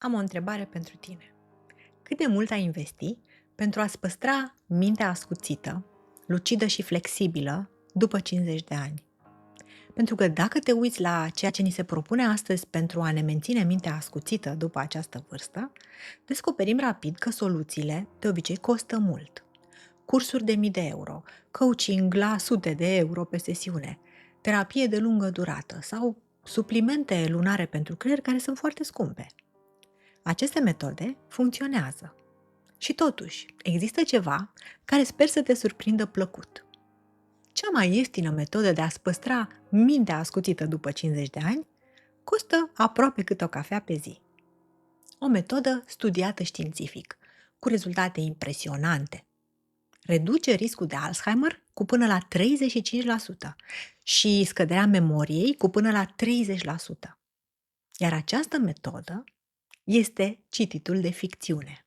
Am o întrebare pentru tine. Cât de mult ai investi pentru a-ți păstra mintea ascuțită, lucidă și flexibilă după 50 de ani? Pentru că dacă te uiți la ceea ce ni se propune astăzi pentru a ne menține mintea ascuțită după această vârstă, descoperim rapid că soluțiile de obicei costă mult. Cursuri de mii de euro, coaching la sute de euro pe sesiune, terapie de lungă durată sau suplimente lunare pentru creier care sunt foarte scumpe. Aceste metode funcționează. Și totuși, există ceva care sper să te surprindă plăcut. Cea mai ieftină metodă de a-ți păstra mintea ascuțită după 50 de ani costă aproape cât o cafea pe zi. O metodă studiată științific, cu rezultate impresionante. Reduce riscul de Alzheimer cu până la 35% și scăderea memoriei cu până la 30%. Iar această metodă este cititul de ficțiune.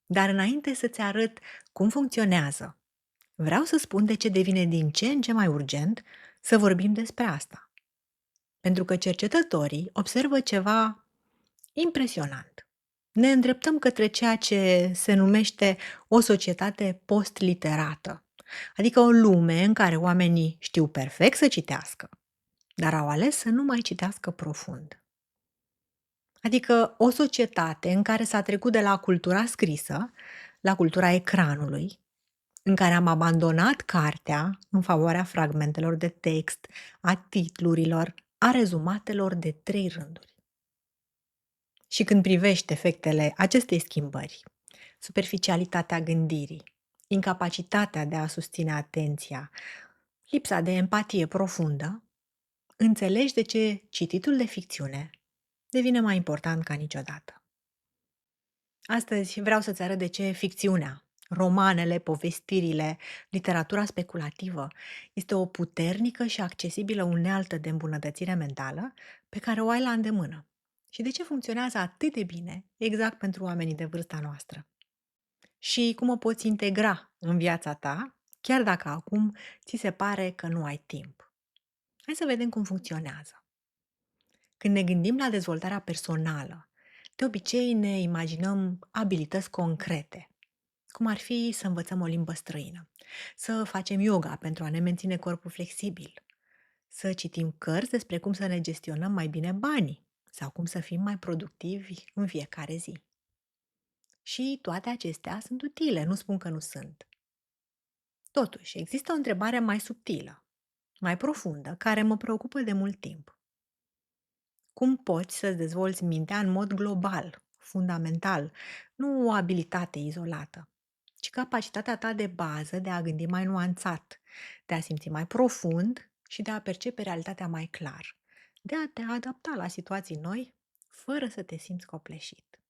Dar înainte să-ți arăt cum funcționează, vreau să spun de ce devine din ce în ce mai urgent să vorbim despre asta. Pentru că cercetătorii observă ceva impresionant. Ne îndreptăm către ceea ce se numește o societate post-literată, adică o lume în care oamenii știu perfect să citească, dar au ales să nu mai citească profund. Adică o societate în care s-a trecut de la cultura scrisă la cultura ecranului, în care am abandonat cartea în favoarea fragmentelor de text, a titlurilor, a rezumatelor de 3 rânduri. Și când privești efectele acestei schimbări, superficialitatea gândirii, incapacitatea de a susține atenția, lipsa de empatie profundă, înțelegi de ce cititul de ficțiune devine mai important ca niciodată. Astăzi vreau să-ți arăt de ce ficțiunea, romanele, povestirile, literatura speculativă este o puternică și accesibilă unealtă de îmbunătățire mentală pe care o ai la îndemână și de ce funcționează atât de bine exact pentru oamenii de vârsta noastră și cum o poți integra în viața ta, chiar dacă acum ți se pare că nu ai timp. Hai să vedem cum funcționează. Când ne gândim la dezvoltarea personală, de obicei ne imaginăm abilități concrete, cum ar fi să învățăm o limbă străină, să facem yoga pentru a ne menține corpul flexibil, să citim cărți despre cum să ne gestionăm mai bine banii sau cum să fim mai productivi în fiecare zi. Și toate acestea sunt utile, nu spun că nu sunt. Totuși, există o întrebare mai subtilă, mai profundă, care mă preocupă de mult timp. Cum poți să-ți dezvolți mintea în mod global, fundamental, nu o abilitate izolată, ci capacitatea ta de bază de a gândi mai nuanțat, de a simți mai profund și de a percepe realitatea mai clar, de a te adapta la situații noi fără să te simți copleșit.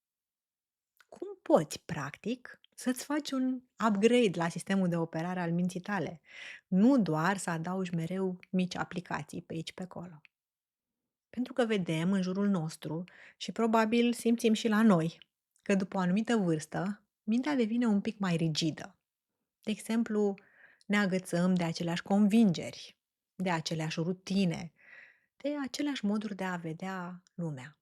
Cum poți, practic, să-ți faci un upgrade la sistemul de operare al minții tale, nu doar să adaugi mereu mici aplicații pe aici pe acolo? Pentru că vedem în jurul nostru și probabil simțim și la noi că după o anumită vârstă, mintea devine un pic mai rigidă. De exemplu, ne agățăm de aceleași convingeri, de aceleași rutine, de aceleași moduri de a vedea lumea.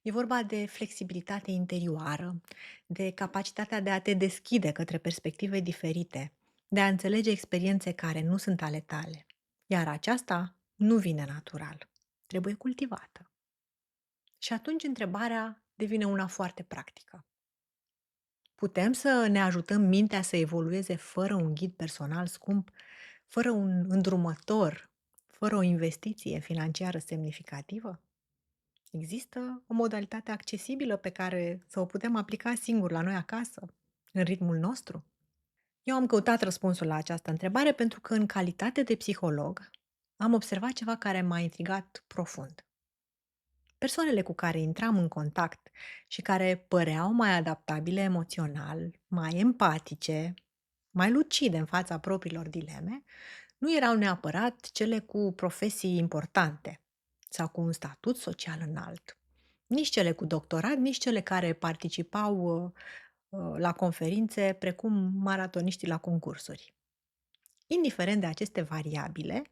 E vorba de flexibilitate interioară, de capacitatea de a te deschide către perspective diferite, de a înțelege experiențe care nu sunt ale tale. Iar aceasta nu vine natural, trebuie cultivată. Și atunci întrebarea devine una foarte practică. Putem să ne ajutăm mintea să evolueze fără un ghid personal scump, fără un îndrumător, fără o investiție financiară semnificativă? Există o modalitate accesibilă pe care să o putem aplica singur la noi acasă, în ritmul nostru? Eu am căutat răspunsul la această întrebare pentru că, în calitate de psiholog, am observat ceva care m-a intrigat profund. Persoanele cu care intram în contact și care păreau mai adaptabile emoțional, mai empatice, mai lucide în fața propriilor dileme, nu erau neapărat cele cu profesii importante sau cu un statut social înalt. Nici cele cu doctorat, nici cele care participau la conferințe precum maratoniștii la concursuri. Indiferent de aceste variabile,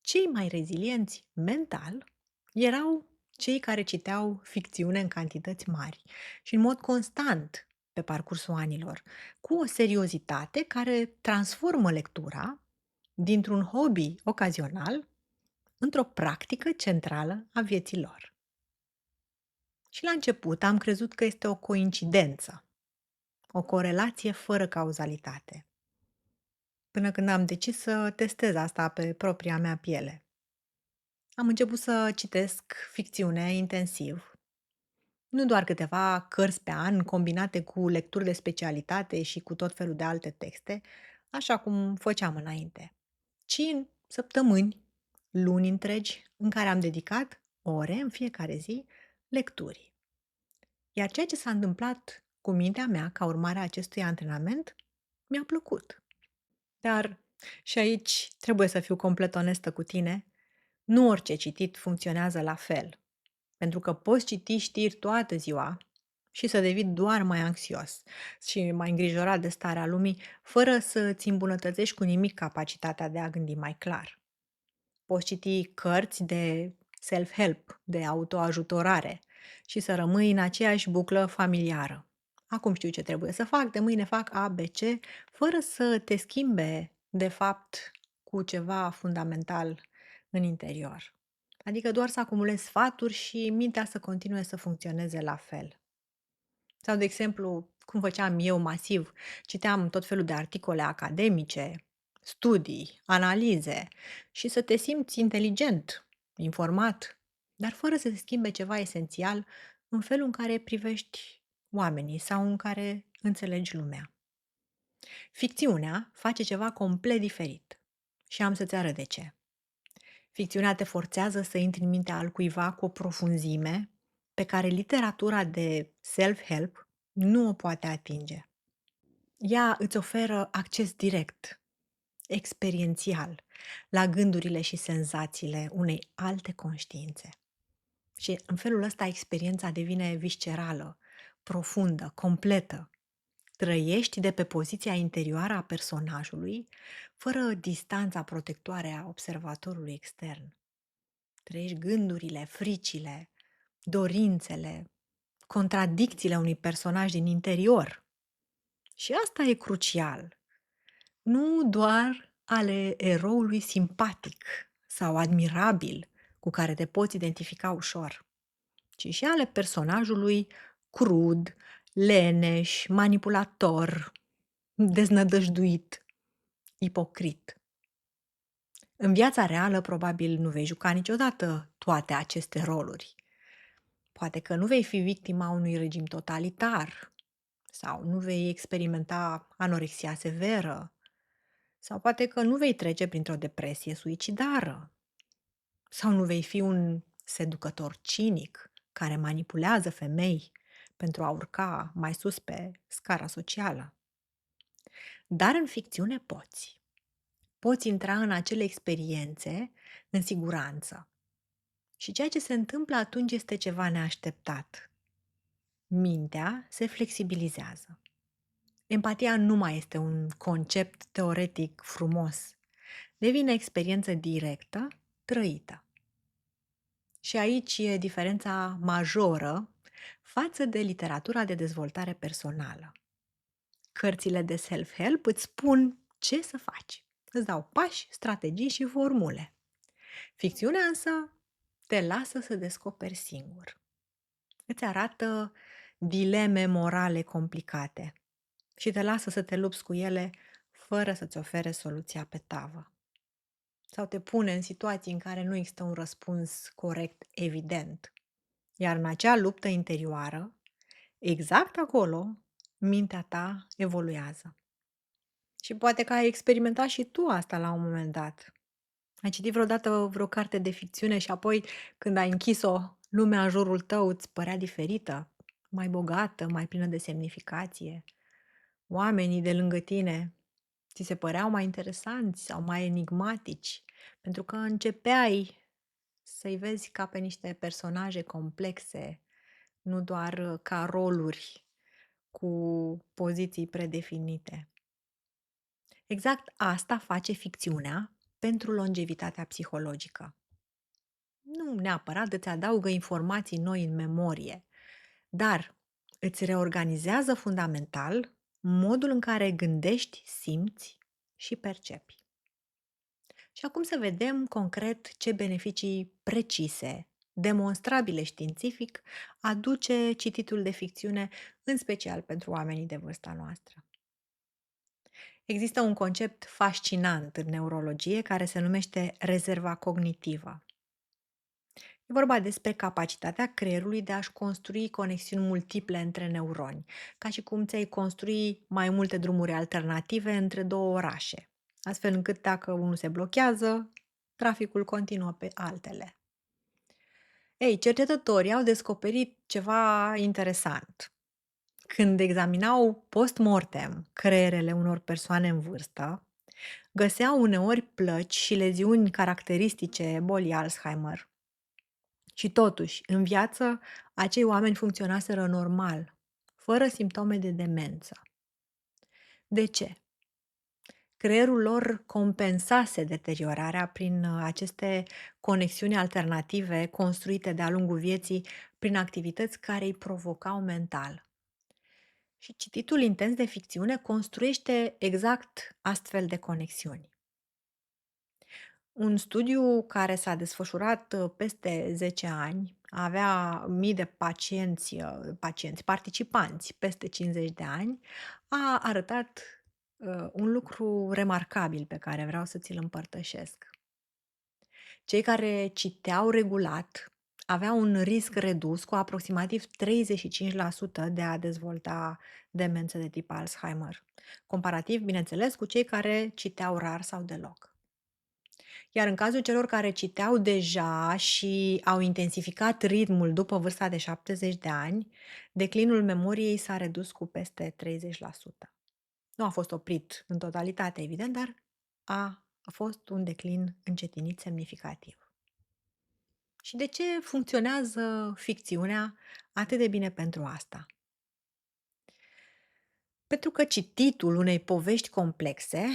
cei mai rezilienți mental erau Cei care citeau ficțiune în cantități mari și în mod constant pe parcursul anilor, cu o seriozitate care transformă lectura dintr-un hobby ocazional într-o practică centrală a vieții lor. Și la început am crezut că este o coincidență, o corelație fără cauzalitate, până când am decis să testez asta pe propria mea piele. Am început să citesc ficțiune intensiv, nu doar câteva cărți pe an combinate cu lecturi de specialitate și cu tot felul de alte texte, așa cum făceam înainte, ci în săptămâni, luni întregi, în care am dedicat ore în fiecare zi lecturii. Iar ceea ce s-a întâmplat cu mintea mea ca urmare a acestui antrenament mi-a plăcut. Dar și aici trebuie să fiu complet onestă cu tine, nu orice citit funcționează la fel. Pentru că poți citi știri toată ziua și să devii doar mai anxios și mai îngrijorat de starea lumii, fără să îți îmbunătățești cu nimic capacitatea de a gândi mai clar. Poți citi cărți de self-help, de autoajutorare și să rămâi în aceeași buclă familiară. Acum știu ce trebuie să fac, de mâine fac A, B, C, fără să te schimbe, de fapt, cu ceva fundamental în interior. Adică doar să acumulezi sfaturi și mintea să continue să funcționeze la fel. Sau, de exemplu, cum făceam eu masiv, citeam tot felul de articole academice, studii, analize și să te simți inteligent, informat, dar fără să se schimbe ceva esențial în felul în care privești oamenii sau în care înțelegi lumea. Ficțiunea face ceva complet diferit și am să-ți arăt de ce. Ficțiunea te forțează să intri în mintea altcuiva cu o profunzime pe care literatura de self-help nu o poate atinge. Ea îți oferă acces direct, experiențial, la gândurile și senzațiile unei alte conștiințe. Și în felul ăsta experiența devine viscerală, profundă, completă. Trăiești de pe poziția interioară a personajului, fără distanța protectoare a observatorului extern. Trăiești gândurile, fricile, dorințele, contradicțiile unui personaj din interior. Și asta e crucial. Nu doar ale eroului simpatic sau admirabil cu care te poți identifica ușor, ci și ale personajului crud, leneș, manipulator, deznădăjduit, ipocrit. În viața reală, probabil nu vei juca niciodată toate aceste roluri. Poate că nu vei fi victima unui regim totalitar sau nu vei experimenta anorexia severă sau poate că nu vei trece printr-o depresie suicidară sau nu vei fi un seducător cinic care manipulează femei pentru a urca mai sus pe scara socială. Dar în ficțiune poți. Poți intra în acele experiențe în siguranță. Și ceea ce se întâmplă atunci este ceva neașteptat. Mintea se flexibilizează. Empatia nu mai este un concept teoretic frumos. Devine experiență directă, trăită. Și aici e diferența majoră față de literatura de dezvoltare personală. Cărțile de self-help îți spun ce să faci. Îți dau pași, strategii și formule. Ficțiunea însă te lasă să descoperi singur. Îți arată dileme morale complicate și te lasă să te lupți cu ele fără să-ți ofere soluția pe tavă. Sau te pune în situații în care nu există un răspuns corect, evident. Iar în acea luptă interioară, exact acolo, mintea ta evoluează. Și poate că ai experimentat și tu asta la un moment dat. Ai citit vreodată vreo carte de ficțiune și apoi, când ai închis-o, lumea în jurul tău îți părea diferită, mai bogată, mai plină de semnificație. Oamenii de lângă tine ți se păreau mai interesanți sau mai enigmatici, pentru că începeai să-i vezi ca pe niște personaje complexe, nu doar ca roluri cu poziții predefinite. Exact asta face ficțiunea pentru longevitatea psihologică. Nu neapărat îți adaugă informații noi în memorie, dar îți reorganizează fundamental modul în care gândești, simți și percepi. Și acum să vedem concret ce beneficii precise, demonstrabile științific, aduce cititul de ficțiune, în special pentru oamenii de vârsta noastră. Există un concept fascinant în neurologie care se numește rezerva cognitivă. E vorba despre capacitatea creierului de a-și construi conexiuni multiple între neuroni, ca și cum ți-ai construi mai multe drumuri alternative între două orașe, astfel încât dacă unul se blochează, traficul continuă pe altele. Ei, cercetătorii au descoperit ceva interesant. Când examinau post-mortem creierele unor persoane în vârstă, găseau uneori plăci și leziuni caracteristice bolii Alzheimer. Și totuși, în viață, acei oameni funcționaseră normal, fără simptome de demență. De ce? Creierul lor compensase deteriorarea prin aceste conexiuni alternative construite de-a lungul vieții prin activități care îi provocau mental. Și cititul intens de ficțiune construiește exact astfel de conexiuni. Un studiu care s-a desfășurat peste 10 ani, avea mii de participanți peste 50 de ani, a arătat un lucru remarcabil pe care vreau să ți-l împărtășesc. Cei care citeau regulat aveau un risc redus cu aproximativ 35% de a dezvolta demență de tip Alzheimer, comparativ, bineînțeles, cu cei care citeau rar sau deloc. Iar în cazul celor care citeau deja și au intensificat ritmul după vârsta de 70 de ani, declinul memoriei s-a redus cu peste 30%. Nu a fost oprit în totalitate, evident, dar a fost un declin încetinit semnificativ. Și de ce funcționează ficțiunea atât de bine pentru asta? Pentru că cititul unei povești complexe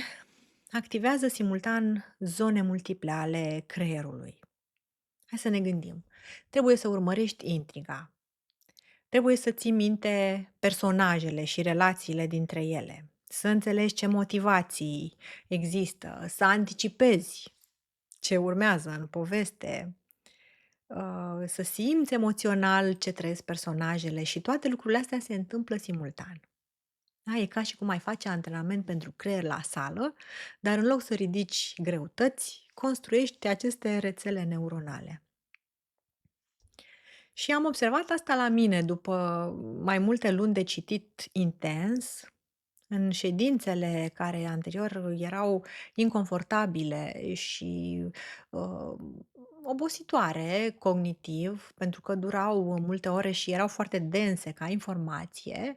activează simultan zone multiple ale creierului. Hai să ne gândim. Trebuie să urmărești intriga. Trebuie să ții minte personajele și relațiile dintre ele. Să înțelegi ce motivații există, să anticipezi ce urmează în poveste, să simți emoțional ce trăiesc personajele și toate lucrurile astea se întâmplă simultan. Da, e ca și cum ai face antrenament pentru creier la sală, dar în loc să ridici greutăți, construiești aceste rețele neuronale. Și am observat asta la mine după mai multe luni de citit intens, în ședințele care anterior erau inconfortabile și uh, obositoare cognitiv, pentru că durau multe ore și erau foarte dense ca informație.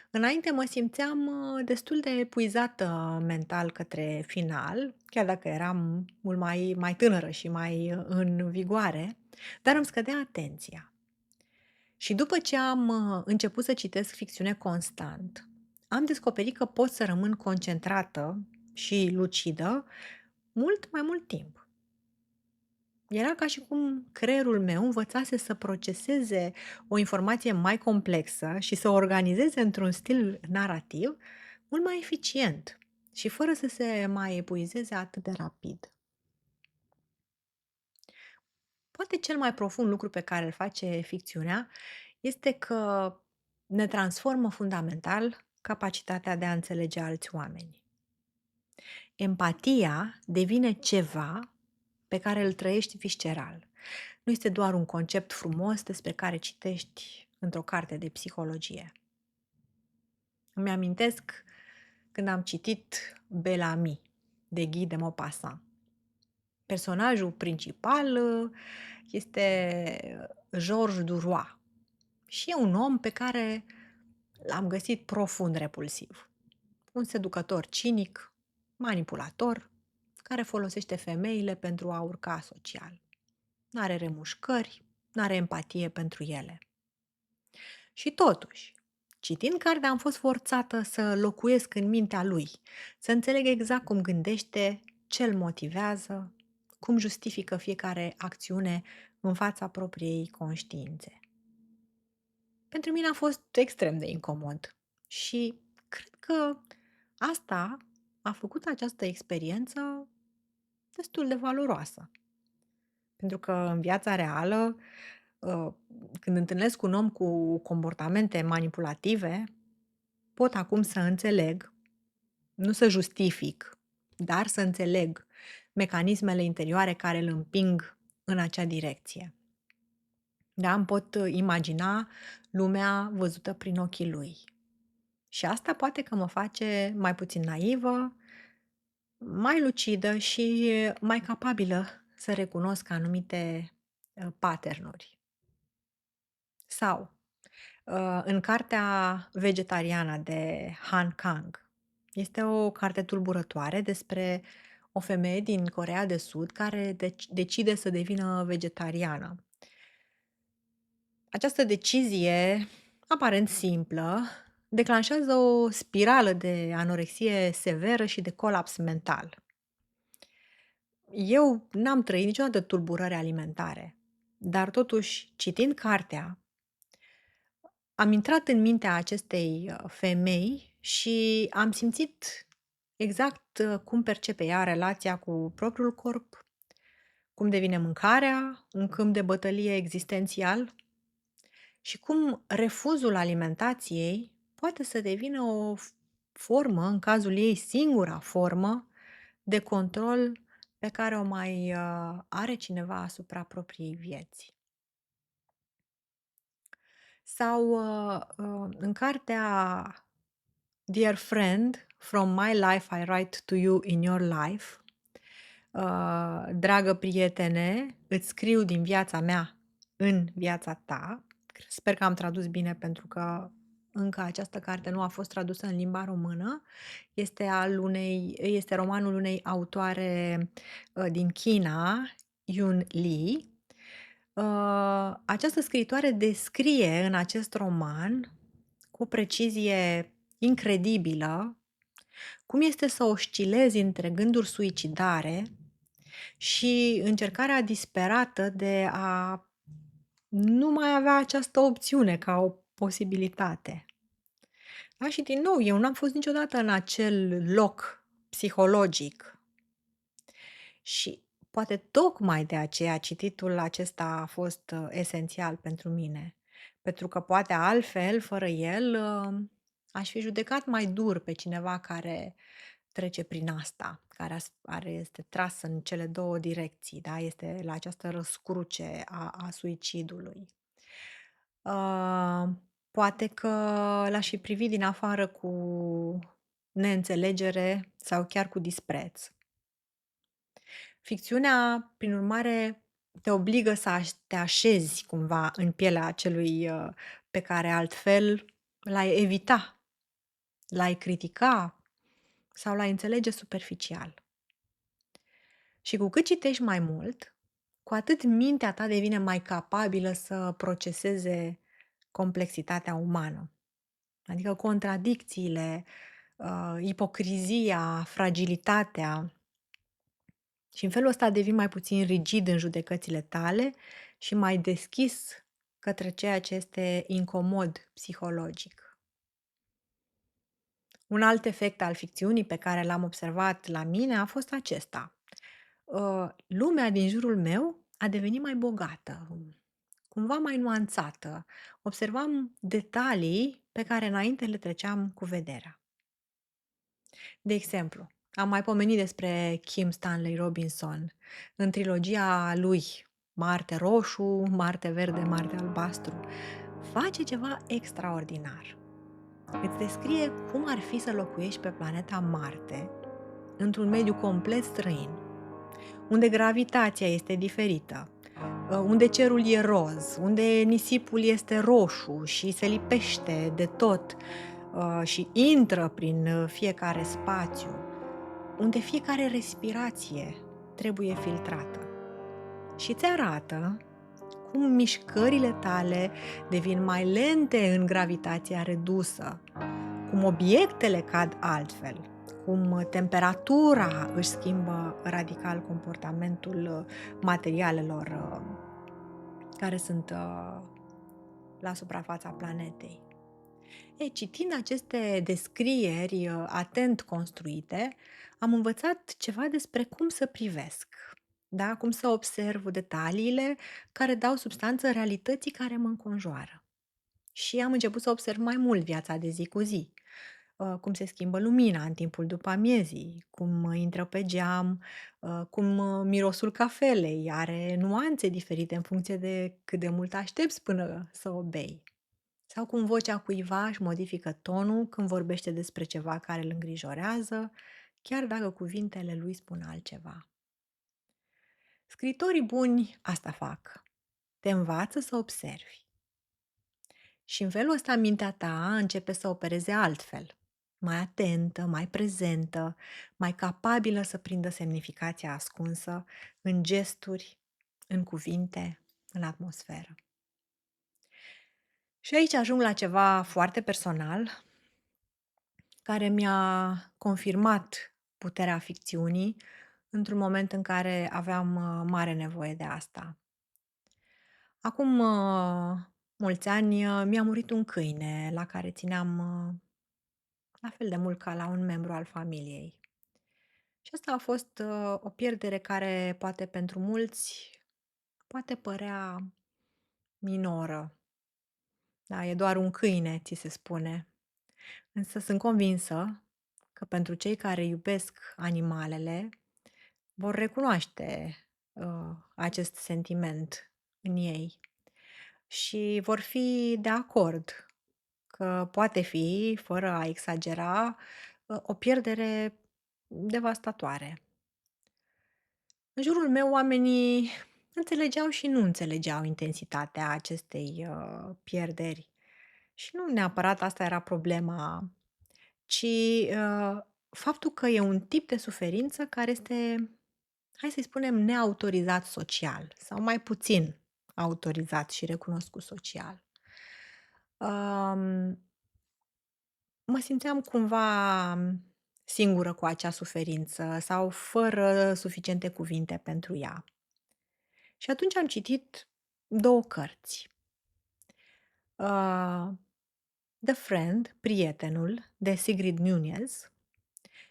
Înainte mă simțeam destul de epuizată mental către final, chiar dacă eram mult mai tânără și mai în vigoare, dar îmi scădea atenția. Și după ce am început să citesc ficțiune constant, am descoperit că pot să rămân concentrată și lucidă mult mai mult timp. Era ca și cum creierul meu învățase să proceseze o informație mai complexă și să o organizeze într-un stil narrativ mult mai eficient și fără să se mai epuizeze atât de rapid. Poate cel mai profund lucru pe care îl face ficțiunea este că ne transformă fundamental capacitatea de a înțelege alți oameni. Empatia devine ceva pe care îl trăiești visceral. Nu este doar un concept frumos despre care citești într-o carte de psihologie. Îmi amintesc când am citit Bellamy de Guy de Maupassant. Personajul principal este Georges Duroy și e un om pe care l-am găsit profund repulsiv. Un seducător cinic, manipulator, care folosește femeile pentru a urca social. N-are remușcări, n-are empatie pentru ele. Și totuși, citind cartea, am fost forțată să locuiesc în mintea lui, să înțeleg exact cum gândește, ce îl motivează, cum justifică fiecare acțiune în fața propriei conștiințe. Pentru mine a fost extrem de incomod și cred că asta a făcut această experiență destul de valoroasă. Pentru că în viața reală, uh, când întâlnesc un om cu comportamente manipulative, pot acum să înțeleg, nu să justific, dar să înțeleg mecanismele interioare care îl împing în acea direcție. Da, îmi pot imagina lumea văzută prin ochii lui. Și asta poate că mă face mai puțin naivă, mai lucidă și mai capabilă să recunosc anumite patternuri. Sau, în cartea Vegetariana de Han Kang, este o carte tulburătoare despre o femeie din Coreea de Sud care decide să devină vegetariană. Această decizie, aparent simplă, declanșează o spirală de anorexie severă și de colaps mental. Eu n-am trăit niciodată tulburări alimentare, dar totuși, citind cartea, am intrat în mintea acestei femei și am simțit exact cum percepe ea relația cu propriul corp, cum devine mâncarea un câmp de bătălie existențial și cum refuzul alimentației poate să devină o formă, în cazul ei singura formă, de control pe care o mai are cineva asupra propriei vieți. Sau în cartea Dear Friend, From My Life I Write to You in Your Life, dragă prietene, îți scriu din viața mea în viața ta. Sper că am tradus bine pentru că încă această carte nu a fost tradusă în limba română. Este romanul unei autoare din China, Yun Li. Această scriitoare descrie în acest roman cu o precizie incredibilă cum este să oscilezi între gânduri suicidare și încercarea disperată de a nu mai avea această opțiune ca o posibilitate. Da? Și din nou, eu n-am fost niciodată în acel loc psihologic. Și poate tocmai de aceea cititul acesta a fost esențial pentru mine. Pentru că poate altfel, fără el, aș fi judecat mai dur pe cineva care trece prin asta, care este tras în cele două direcții, da? Este la această răscruce a suicidului. Poate că l-aș fi privit din afară cu neînțelegere sau chiar cu dispreț. Ficțiunea, prin urmare, te obligă să te așezi cumva în pielea celui pe care altfel l-ai evita, l-ai critica sau l-ai înțelege superficial. Și cu cât citești mai mult, cu atât mintea ta devine mai capabilă să proceseze complexitatea umană. Adică contradicțiile, ipocrizia, fragilitatea. Și în felul ăsta devii mai puțin rigid în judecățile tale și mai deschis către ceea ce este incomod psihologic. Un alt efect al ficțiunii pe care l-am observat la mine a fost acesta. Lumea din jurul meu a devenit mai bogată, cumva mai nuanțată. Observam detalii pe care înainte le treceam cu vederea. De exemplu, am mai pomenit despre Kim Stanley Robinson în trilogia lui Marte Roșu, Marte Verde, Marte Albastru. Face ceva extraordinar. Îți descrie cum ar fi să locuiești pe planeta Marte, într-un mediu complet străin, unde gravitația este diferită, unde cerul e roz, unde nisipul este roșu și se lipește de tot și intră prin fiecare spațiu, unde fiecare respirație trebuie filtrată. Și îți arată cum mișcările tale devin mai lente în gravitația redusă, cum obiectele cad altfel, cum temperatura își schimbă radical comportamentul materialelor care sunt la suprafața planetei. Citind aceste descrieri atent construite, am învățat ceva despre cum să privesc, da? Cum să observ detaliile care dau substanță realității care mă înconjoară. Și am început să observ mai mult viața de zi cu zi. Cum se schimbă lumina în timpul după-amiezii, cum intră pe geam, cum mirosul cafelei are nuanțe diferite în funcție de cât de mult aștepți până să o bei. Sau cum vocea cuiva își modifică tonul când vorbește despre ceva care îl îngrijorează, chiar dacă cuvintele lui spun altceva. Scritorii buni asta fac. Te învață să observi. Și în felul ăsta mintea ta începe să opereze altfel, mai atentă, mai prezentă, mai capabilă să prindă semnificația ascunsă în gesturi, în cuvinte, în atmosferă. Și aici ajung la ceva foarte personal, care mi-a confirmat puterea ficțiunii într-un moment în care aveam mare nevoie de asta. Acum mulți ani mi-a murit un câine la care țineam la fel de mult ca la un membru al familiei. Și asta a fost o pierdere care poate pentru mulți poate părea minoră. Da, e doar un câine, ți se spune. Însă sunt convinsă că pentru cei care iubesc animalele vor recunoaște acest sentiment în ei și vor fi de acord că poate fi, fără a exagera, o pierdere devastatoare. În jurul meu oamenii înțelegeau și nu înțelegeau intensitatea acestei pierderi. Și nu neapărat asta era problema, ci faptul că e un tip de suferință care este, hai să-i spunem, neautorizat social sau mai puțin autorizat și recunoscut social. Um, Mă simțeam cumva singură cu acea suferință sau fără suficiente cuvinte pentru ea. Și atunci am citit 2 cărți. Uh, The Friend, Prietenul, de Sigrid Nunez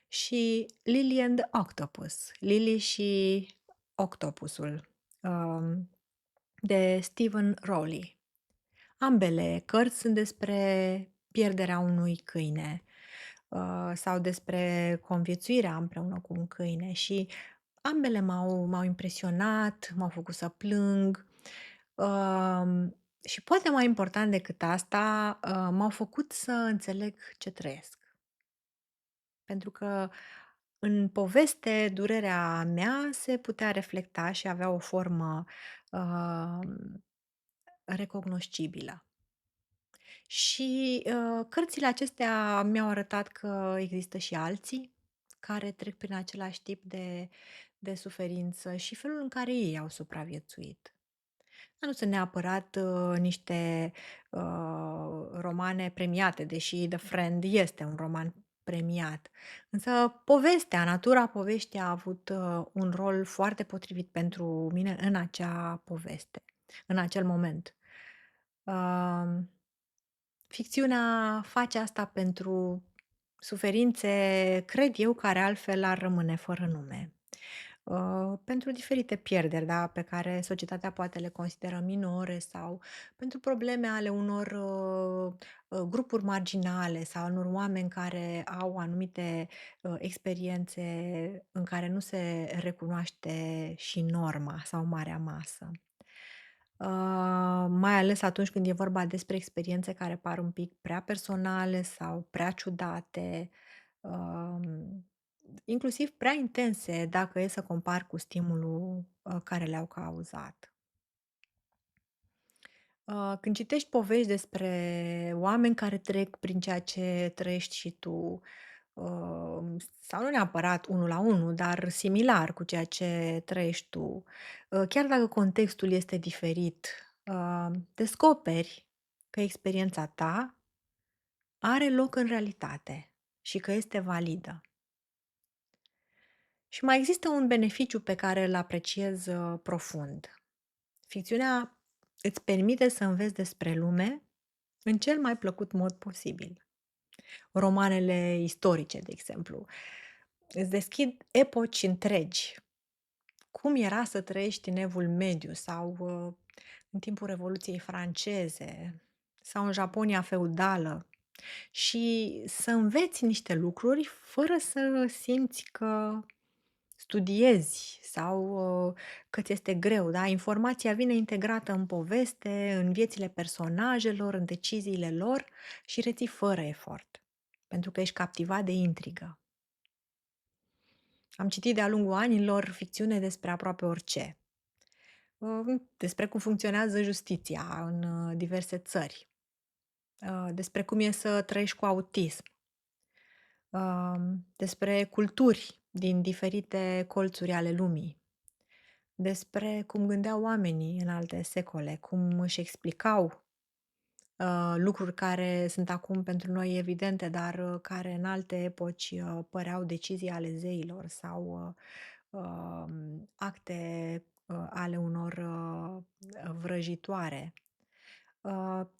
și Lily and the Octopus, Lily și Octopusul, de Stephen Rowley. Ambele cărți sunt despre pierderea unui câine, sau despre conviețuirea împreună cu un câine și ambele m-au impresionat, m-au făcut să plâng, și poate mai important decât asta, m-au făcut să înțeleg ce trăiesc. Pentru că în poveste durerea mea se putea reflecta și avea o formă, recognoscibilă. Și, cărțile acestea mi-au arătat că există și alții care trec prin același tip de suferință și felul în care ei au supraviețuit. Nu sunt neapărat, niște, romane premiate, deși The Friend este un roman premiat. Însă povestea, natura poveștii a avut, un rol foarte potrivit pentru mine în acea poveste, în acel moment. Um Ficțiunea face asta pentru suferințe, cred eu, care altfel ar rămâne fără nume. Pentru diferite pierderi, da, pe care societatea poate le consideră minore sau pentru probleme ale unor grupuri marginale sau al unor oameni care au anumite experiențe în care nu se recunoaște și norma sau marea masă. Mai ales atunci când e vorba despre experiențe care par un pic prea personale sau prea ciudate, um, inclusiv prea intense, dacă e să compar cu stimulul, care le-au cauzat. Când citești povești despre oameni care trec prin ceea ce trăiești și tu, sau nu neapărat unul la unul, dar similar cu ceea ce trăiești tu, chiar dacă contextul este diferit, descoperi că experiența ta are loc în realitate și că este validă. Și mai există un beneficiu pe care îl apreciez profund. Ficțiunea îți permite să înveți despre lume în cel mai plăcut mod posibil. Romanele istorice, de exemplu, îți deschid epoci întregi. Cum era să trăiești în Evul Mediu sau în timpul Revoluției franceze sau în Japonia feudală și să înveți niște lucruri fără să simți că studiezi sau că ți este greu, da? Informația vine integrată în poveste, în viețile personajelor, în deciziile lor și reții fără efort, pentru că ești captivat de intrigă. Am citit de-a lungul anilor ficțiune despre aproape orice. Despre cum funcționează justiția în diverse țări, despre cum e să trăiești cu autism, despre culturi din diferite colțuri ale lumii, despre cum gândeau oamenii în alte secole, cum își explicau lucruri care sunt acum pentru noi evidente, dar care în alte epoci păreau decizii ale zeilor sau acte ale unor vrăjitoare.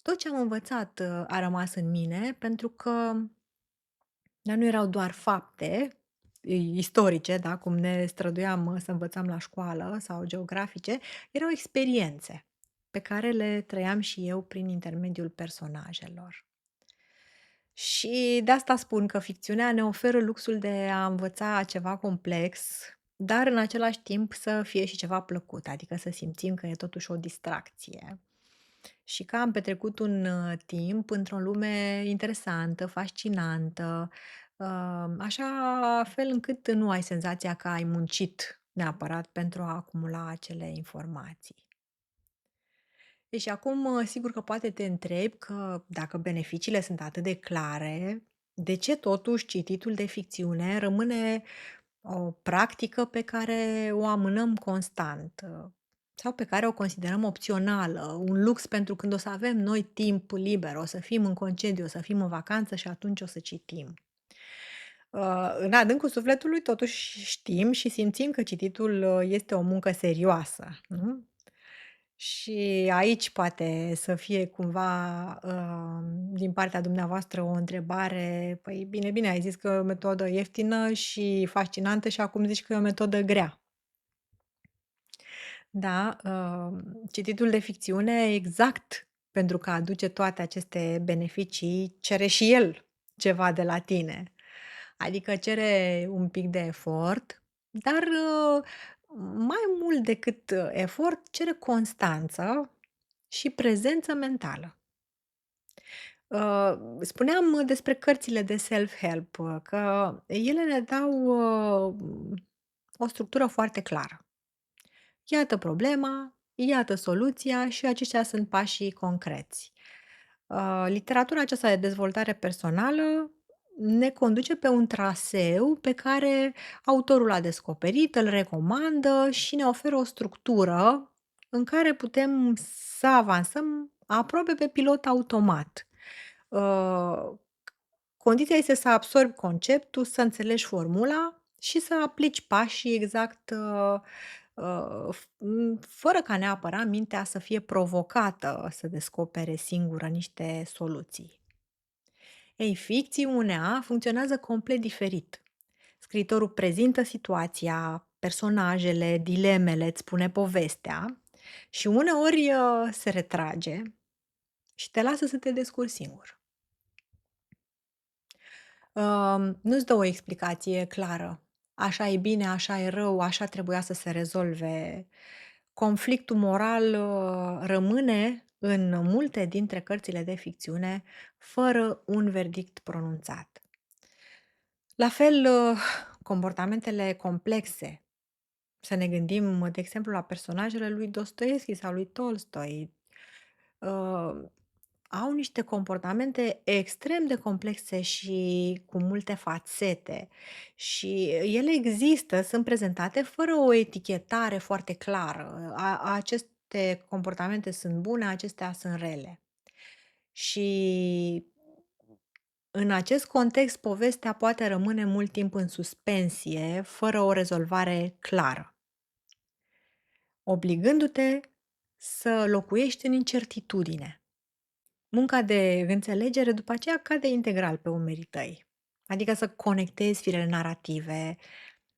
Tot ce am învățat a rămas în mine pentru că nu erau doar fapte istorice, da, cum ne străduiam să învățăm la școală sau geografice, erau experiențe pe care le trăiam și eu prin intermediul personajelor. Și de asta spun că ficțiunea ne oferă luxul de a învăța ceva complex, dar în același timp să fie și ceva plăcut, adică să simțim că e totuși o distracție. Și că am petrecut un timp într-o lume interesantă, fascinantă, așa fel încât nu ai senzația că ai muncit neapărat pentru a acumula acele informații. Și acum, sigur că poate te întrebi că dacă beneficiile sunt atât de clare, de ce totuși cititul de ficțiune rămâne o practică pe care o amânăm constant, sau pe care o considerăm opțională, un lux pentru când o să avem noi timp liber, o să fim în concediu, o să fim în vacanță și atunci o să citim. În adâncul sufletului totuși știm și simțim că cititul, este o muncă serioasă, nu? Și aici poate să fie cumva, din partea dumneavoastră o întrebare: "Păi bine, bine, ai zis că e o metodă ieftină și fascinantă și acum zici că e o metodă grea." Da, cititul de ficțiune exact pentru că aduce toate aceste beneficii, cere și el ceva de la tine. Adică cere un pic de efort, dar, mai mult decât efort, cere constanță și prezență mentală. Spuneam despre cărțile de self-help, că ele ne dau, o structură foarte clară. Iată problema, iată soluția și aceștia sunt pașii concreți. Literatura aceasta de dezvoltare personală ne conduce pe un traseu pe care autorul a descoperit, îl recomandă și ne oferă o structură în care putem să avansăm aproape pe pilot automat. Uh, Condiția este să absorbi conceptul, să înțelegi formula și să aplici pașii exact, fără ca neapărat mintea să fie provocată să descopere singură niște soluții. Ei, ficțiunea funcționează complet diferit. Scriitorul prezintă situația, personajele, dilemele, îți spune povestea și uneori se retrage și te lasă să te descurci singur. Nu-ți dă o explicație clară. Așa e bine, așa e rău, așa trebuia să se rezolve. Conflictul moral, rămâne în multe dintre cărțile de ficțiune fără un verdict pronunțat. La fel, comportamentele complexe. Să ne gândim, de exemplu, la personajele lui Dostoevski sau lui Tolstoi. Uh, Au niște comportamente extrem de complexe și cu multe fațete și ele există, sunt prezentate fără o etichetare foarte clară. Aceste comportamente sunt bune, acestea sunt rele. Și în acest context, povestea poate rămâne mult timp în suspensie, fără o rezolvare clară, obligându-te să locuiești în incertitudine. Munca de înțelegere după aceea cade integral pe umerii tăi. Adică să conectezi firele narrative,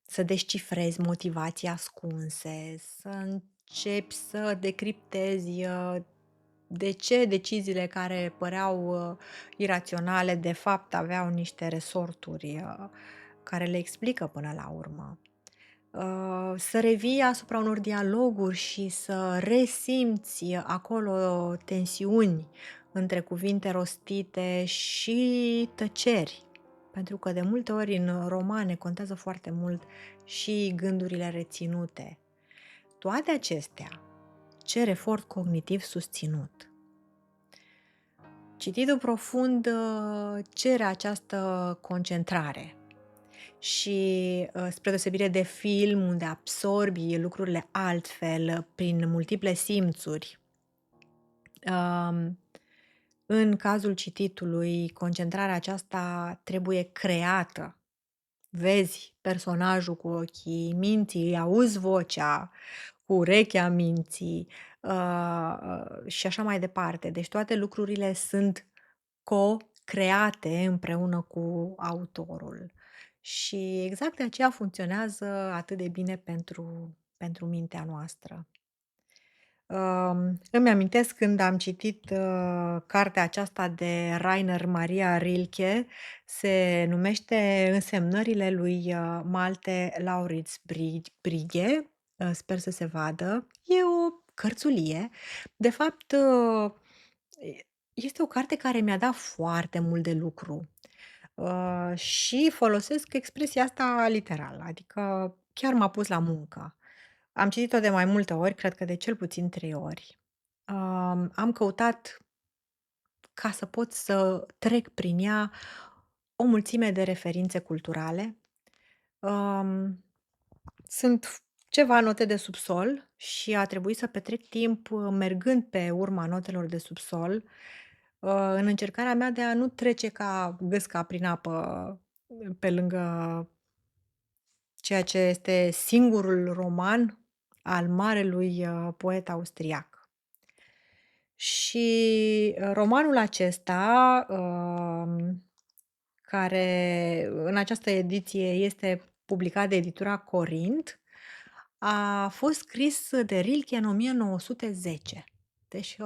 să descifrezi motivații ascunse, să începi să decriptezi de ce deciziile care păreau iraționale de fapt aveau niște resorturi care le explică până la urmă. Să revii asupra unor dialoguri și să resimți acolo tensiuni între cuvinte rostite și tăceri. Pentru că de multe ori în romane contează foarte mult și gândurile reținute. Toate acestea cer efort cognitiv susținut. Cititul profund cere această concentrare și, spre deosebire de film unde absorbi lucrurile altfel prin multiple simțuri, um, în cazul cititului, concentrarea aceasta trebuie creată. Vezi personajul cu ochii minții, auzi vocea cu urechea minții, și așa mai departe. Deci toate lucrurile sunt co-create împreună cu autorul. Și exact de aceea funcționează atât de bine pentru mintea noastră. Îmi amintesc când am citit, cartea aceasta de Rainer Maria Rilke, se numește Însemnările lui, Malte Lauritz Brighe, sper să se vadă. E o cărțulie. De fapt, e este o carte care mi-a dat foarte mult de lucru, și folosesc expresia asta literal, adică chiar m-a pus la muncă. Am citit-o de mai multe ori, cred că de cel puțin 3 ori. Am căutat ca să pot să trec prin ea o mulțime de referințe culturale. Am, sunt ceva note de subsol și a trebuit să petrec timp mergând pe urma notelor de subsol, în încercarea mea de a nu trece ca gâsca prin apă pe lângă ceea ce este singurul roman al marelui, poet austriac. Și, romanul acesta, care în această ediție este publicat de editura Corint, a fost scris de Rilke în 1910. Deci,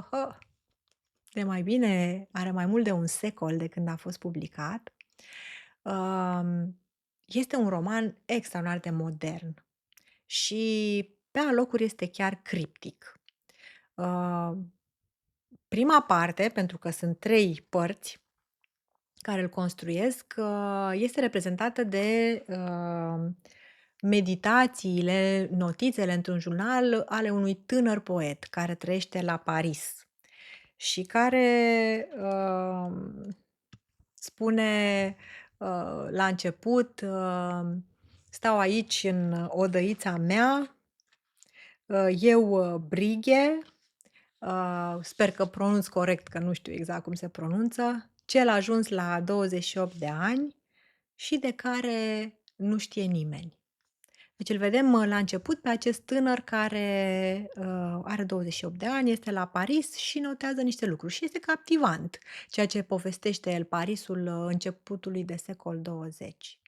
de mai bine are mai mult de un secol de când a fost publicat. Este un roman extraordinar de modern și pe alocuri este chiar criptic. Uh, Prima parte, pentru că sunt 3 părți care îl construiesc, este reprezentată de, meditațiile, notițele într-un jurnal ale unui tânăr poet care trăiește la Paris și care, spune, la început, „Stau aici în odăița mea, eu, Brighe, sper că pronunț corect, că nu știu exact cum se pronunță, cel ajuns la 28 de ani și de care nu știe nimeni." Deci îl vedem, la început pe acest tânăr care, are 28 de ani, este la Paris și notează niște lucruri și este captivant ceea ce povestește el, Parisul, începutului de secol 20.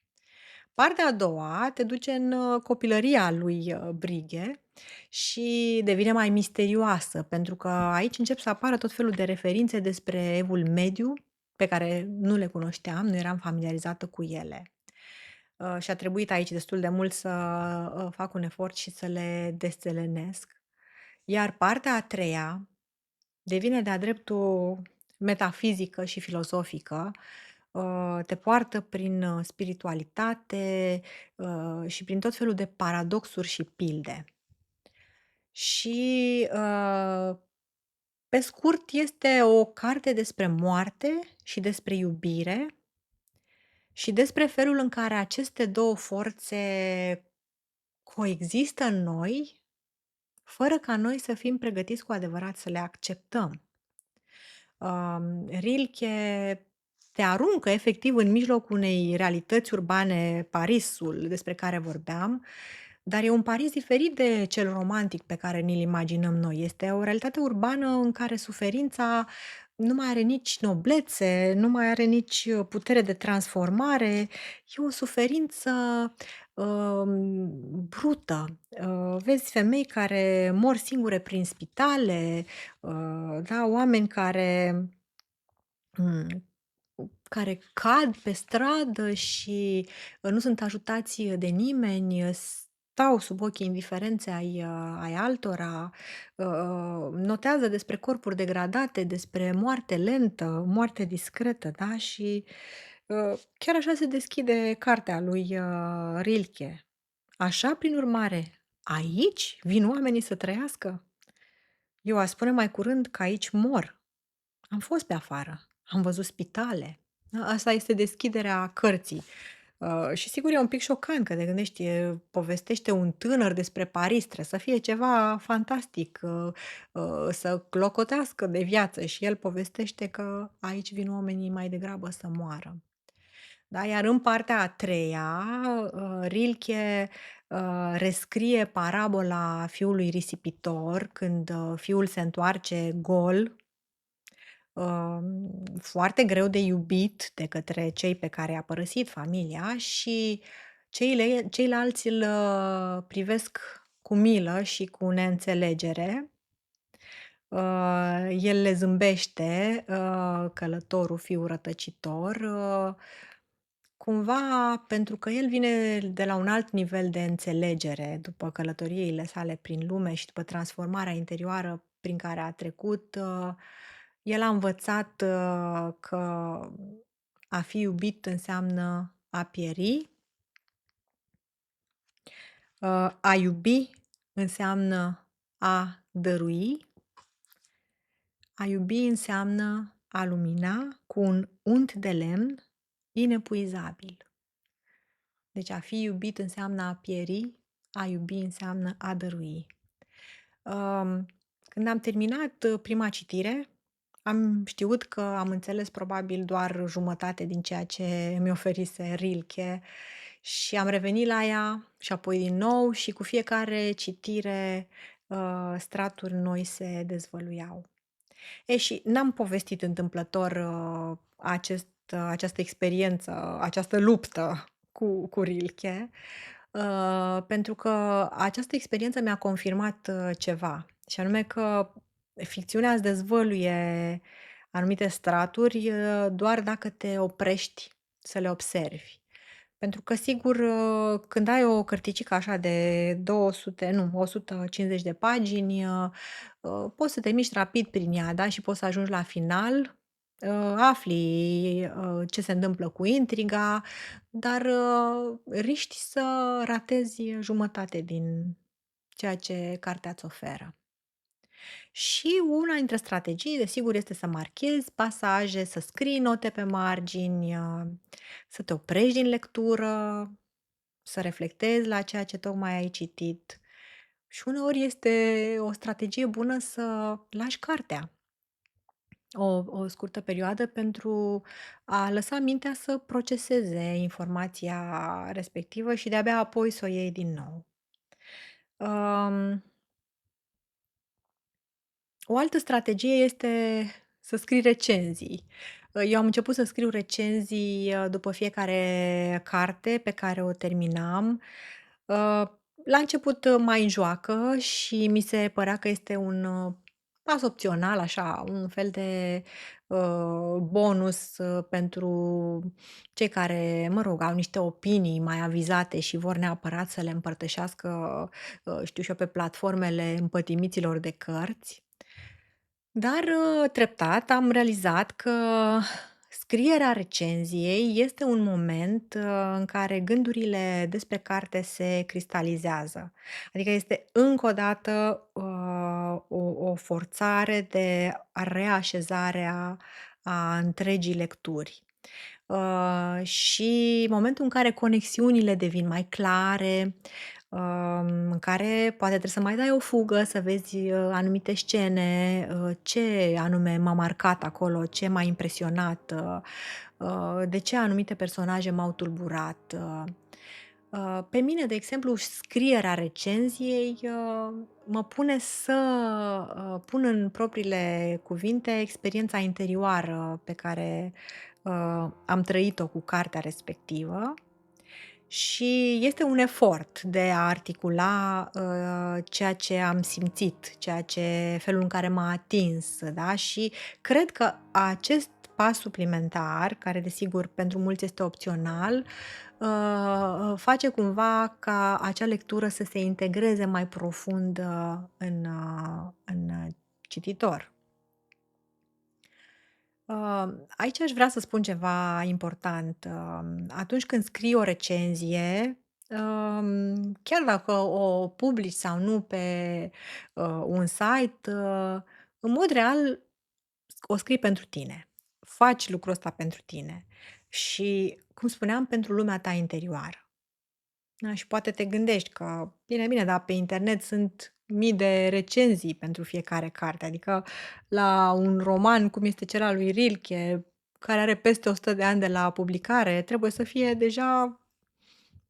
Partea a doua te duce în, copilăria lui, Brighe și devine mai misterioasă, pentru că aici încep să apară tot felul de referințe despre Evul Mediu, pe care nu le cunoșteam, nu eram familiarizată cu ele. Și a trebuit aici destul de mult să, fac un efort și să le deselenesc. Iar partea a treia devine de-a dreptul metafizică și filozofică, te poartă prin, spiritualitate, și prin tot felul de paradoxuri și pilde. Și, pe scurt, este o carte despre moarte și despre iubire și despre felul în care aceste 2 forțe coexistă în noi, fără ca noi să fim pregătiți cu adevărat să le acceptăm. Rilke te aruncă efectiv în mijlocul unei realități urbane, Parisul despre care vorbeam, Dar e un Paris diferit de cel romantic pe care ni-l imaginăm noi. Este o realitate urbană în care suferința nu mai are nici noblețe, nu mai are nici putere de transformare. E o suferință brută. Vezi femei care mor singure prin spitale, da, oameni mm, care cad pe stradă și nu sunt ajutați de nimeni, stau sub ochii indiferenței ai altora, notează despre corpuri degradate, despre moarte lentă, moarte discretă, da? Și chiar așa se deschide cartea lui Rilke. Așa, prin urmare, aici vin oamenii să trăiască? Eu aș spune mai curând că aici mor. Am fost pe afară, am văzut spitale. Asta este deschiderea cărții. Și sigur e un pic șocant că te gândești, povestește un tânăr despre Paris, trebuie să fie ceva fantastic, să clocotească de viață și el povestește că aici vin oamenii mai degrabă să moară. Da, iar în partea a treia, Rilke, rescrie parabola fiului risipitor când, fiul se întoarce gol, foarte greu de iubit de către cei pe care a părăsit familia și ceilalți îl, privesc cu milă și cu neînțelegere. El le zâmbește, călătorul, fiul rătăcitor, cumva pentru că el vine de la un alt nivel de înțelegere după călătoriile sale prin lume și după transformarea interioară prin care a trecut, el a învățat, că a fi iubit înseamnă a pieri, a iubi înseamnă a dărui, a iubi înseamnă a lumina cu un unt de lemn inepuizabil. Deci a fi iubit înseamnă a pieri, a iubi înseamnă a dărui. Când am terminat prima citire, am știut că am înțeles probabil doar jumătate din ceea ce mi oferise Rilke și am revenit la ea și apoi din nou și cu fiecare citire straturi noi se dezvăluiau. Și n-am povestit întâmplător această experiență, această luptă cu Rilke, pentru că această experiență mi-a confirmat ceva, și anume că ficțiunea îți dezvăluie anumite straturi doar dacă te oprești să le observi. Pentru că, sigur, când ai o cărticică așa de 200, nu, 150 de pagini, poți să te miști rapid prin ea, da, și poți să ajungi la final, afli, ce se întâmplă cu intriga, dar, riști să ratezi jumătate din ceea ce cartea îți oferă. Și una dintre strategii, desigur, este să marchezi pasaje, să scrii note pe margini, să te oprești din lectură, să reflectezi la ceea ce tocmai ai citit. Și uneori este o strategie bună să lași cartea o scurtă perioadă pentru a lăsa mintea să proceseze informația respectivă și de-abia apoi să o iei din nou. Um, O altă strategie este să scrii recenzii. Eu am început să scriu recenzii, după fiecare carte pe care o terminam. La început mai în joacă și mi se părea că este un pas opțional, așa, un fel de bonus pentru cei care, mă rog, au niște opinii mai avizate și vor neapărat să le împărtășească, știu și eu, pe platformele împătimiților de cărți. Dar, treptat am realizat că scrierea recenziei este un moment, în care gândurile despre carte se cristalizează. Adică este încă o dată, o forțare de reașezare a întregii lecturi. Și momentul în care conexiunile devin mai clare, în care poate trebuie să mai dai o fugă să vezi, anumite scene, ce anume m-a marcat acolo, ce m-a impresionat, de ce anumite personaje m-au tulburat. Pe mine, de exemplu, scrierea recenziei, mă pune să, pun în propriile cuvinte experiența interioară pe care, am trăit-o cu cartea respectivă și este un efort de a articula, ceea ce am simțit, felul în care m-a atins, da? Și cred că acest pas suplimentar, care desigur pentru mulți este opțional, face cumva ca acea lectură să se integreze mai profund, în cititor. Aici aș vrea să spun ceva important. Atunci când scrii o recenzie, chiar dacă o publici sau nu pe, un site, în mod real o scrii pentru tine. Faci lucrul ăsta pentru tine și, cum spuneam, pentru lumea ta interioară. Da, și poate te gândești că, bine, dar pe internet sunt mii de recenzii pentru fiecare carte, adică la un roman cum este cel al lui Rilke, care are peste 100 de ani de la publicare, trebuie să fie deja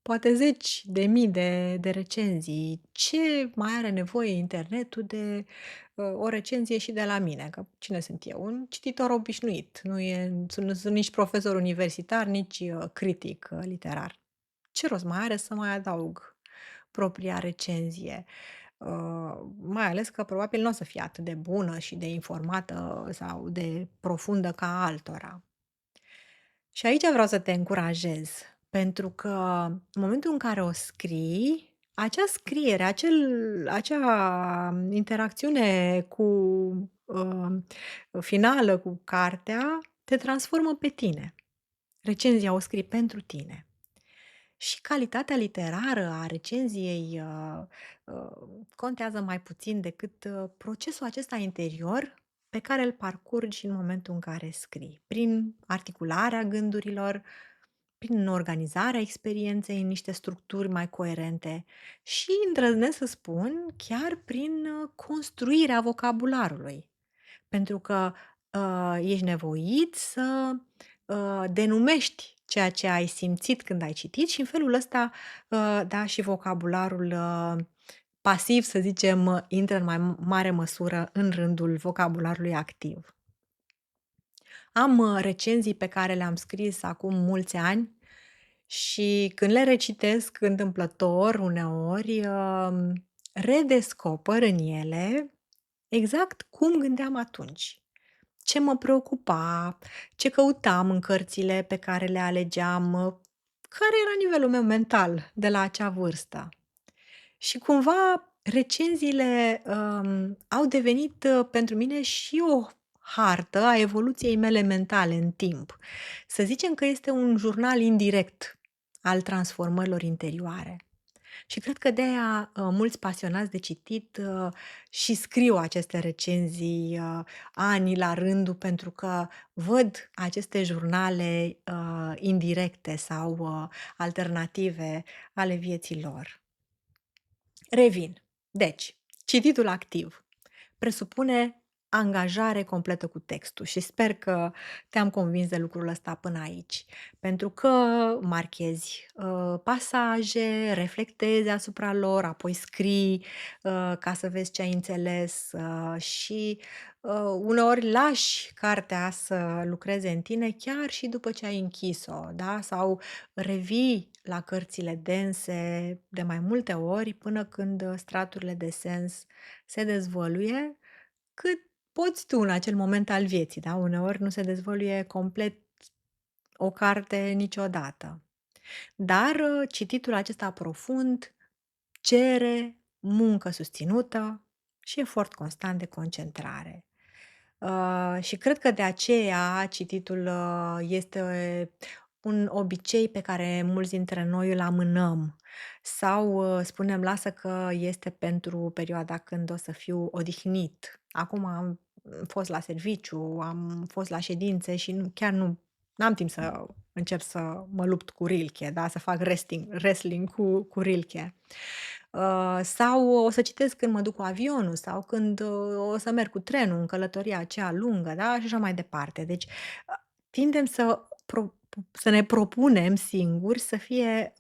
poate zeci de mii de recenzii. Ce mai are nevoie internetul de, o recenzie și de la mine? Că cine sunt eu? Un cititor obișnuit, nu sunt nici profesor universitar, nici, critic, literar. Ce rost mai are să mai adaug propria recenzie? Mai ales că probabil nu o să fie atât de bună și de informată sau de profundă ca altora. Și aici vreau să te încurajez, pentru că în momentul în care o scrii, acea scriere, acea interacțiune cu finală cu cartea, te transformă pe tine. Recenzia o scrii pentru tine. Și calitatea literară a recenziei, contează mai puțin decât, procesul acesta interior pe care îl parcurgi în momentul în care scrii, prin articularea gândurilor, prin organizarea experienței în niște structuri mai coerente și, îndrăznesc să spun, chiar prin, construirea vocabularului. Pentru că, ești nevoit să, denumești ceea ce ai simțit când ai citit și în felul ăsta, da, și vocabularul, pasiv, să zicem, intră în mai mare măsură în rândul vocabularului activ. Am, recenzii pe care le-am scris acum mulți ani și când le recitesc întâmplător uneori, redescoper în ele exact cum gândeam atunci. Ce mă preocupa, ce căutam în cărțile pe care le alegeam, care era nivelul meu mental de la acea vârstă. Și cumva recenziile, au devenit, pentru mine și o hartă a evoluției mele mentale în timp. Să zicem că este un jurnal indirect al transformărilor interioare. Și cred că de-aia, mulți pasionați de citit, și scriu aceste recenzii, ani la rândul, pentru că văd aceste jurnale, indirecte sau, alternative ale vieții lor. Revin. Deci, cititul activ presupune angajare completă cu textul și sper că te-am convins de lucrul ăsta până aici. Pentru că marchezi, pasaje, reflectezi asupra lor, apoi scrii, ca să vezi ce ai înțeles, și, uneori lași cartea să lucreze în tine chiar și după ce ai închis-o, da? Sau revii la cărțile dense de mai multe ori până când, straturile de sens se dezvăluie cât poți tu în acel moment al vieții, da? Uneori nu se dezvăluie complet o carte niciodată. Dar, cititul acesta profund cere muncă susținută și efort constant de concentrare. Și cred că de aceea cititul, este un obicei pe care mulți dintre noi îl amânăm sau, spunem: "Lasă că este pentru perioada când o să fiu odihnit. Acum am fost la serviciu, am fost la ședințe și chiar nu n-am timp să încep să mă lupt cu Rilke, da, să fac wrestling cu Rilke." Sau o să citesc când mă duc cu avionul sau când, o să merg cu trenul în călătoria aceea lungă, da, și așa mai departe. Deci, tindem să să ne propunem singuri să fie,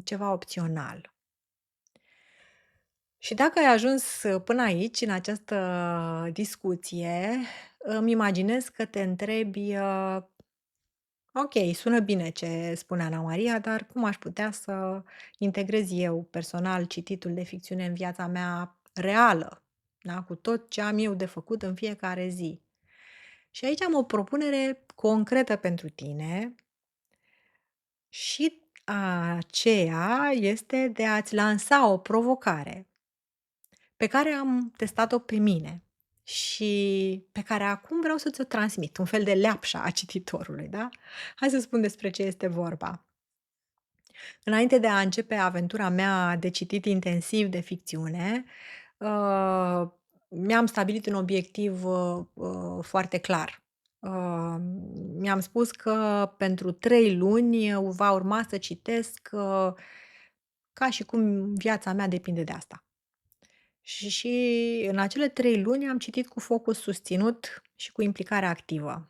ceva opțional. Și dacă ai ajuns până aici, în această discuție, îmi imaginez că te întrebi, ok, sună bine ce spune Ana Maria, dar cum aș putea să integrez eu personal cititul de ficțiune în viața mea reală, da? Cu tot ce am eu de făcut în fiecare zi. Și aici am o propunere concretă pentru tine și aceea este de a-ți lansa o provocare pe care am testat-o pe mine și pe care acum vreau să ți-o transmit, un fel de leapșa a cititorului, da? Hai să spun despre ce este vorba. Înainte de a începe aventura mea de citit intensiv de ficțiune, uh, mi-am stabilit un obiectiv foarte clar. Uh, Mi-am spus că pentru 3 luni va urma să citesc ca și cum viața mea depinde de asta. Și în acele 3 luni am citit cu focus susținut și cu implicare activă.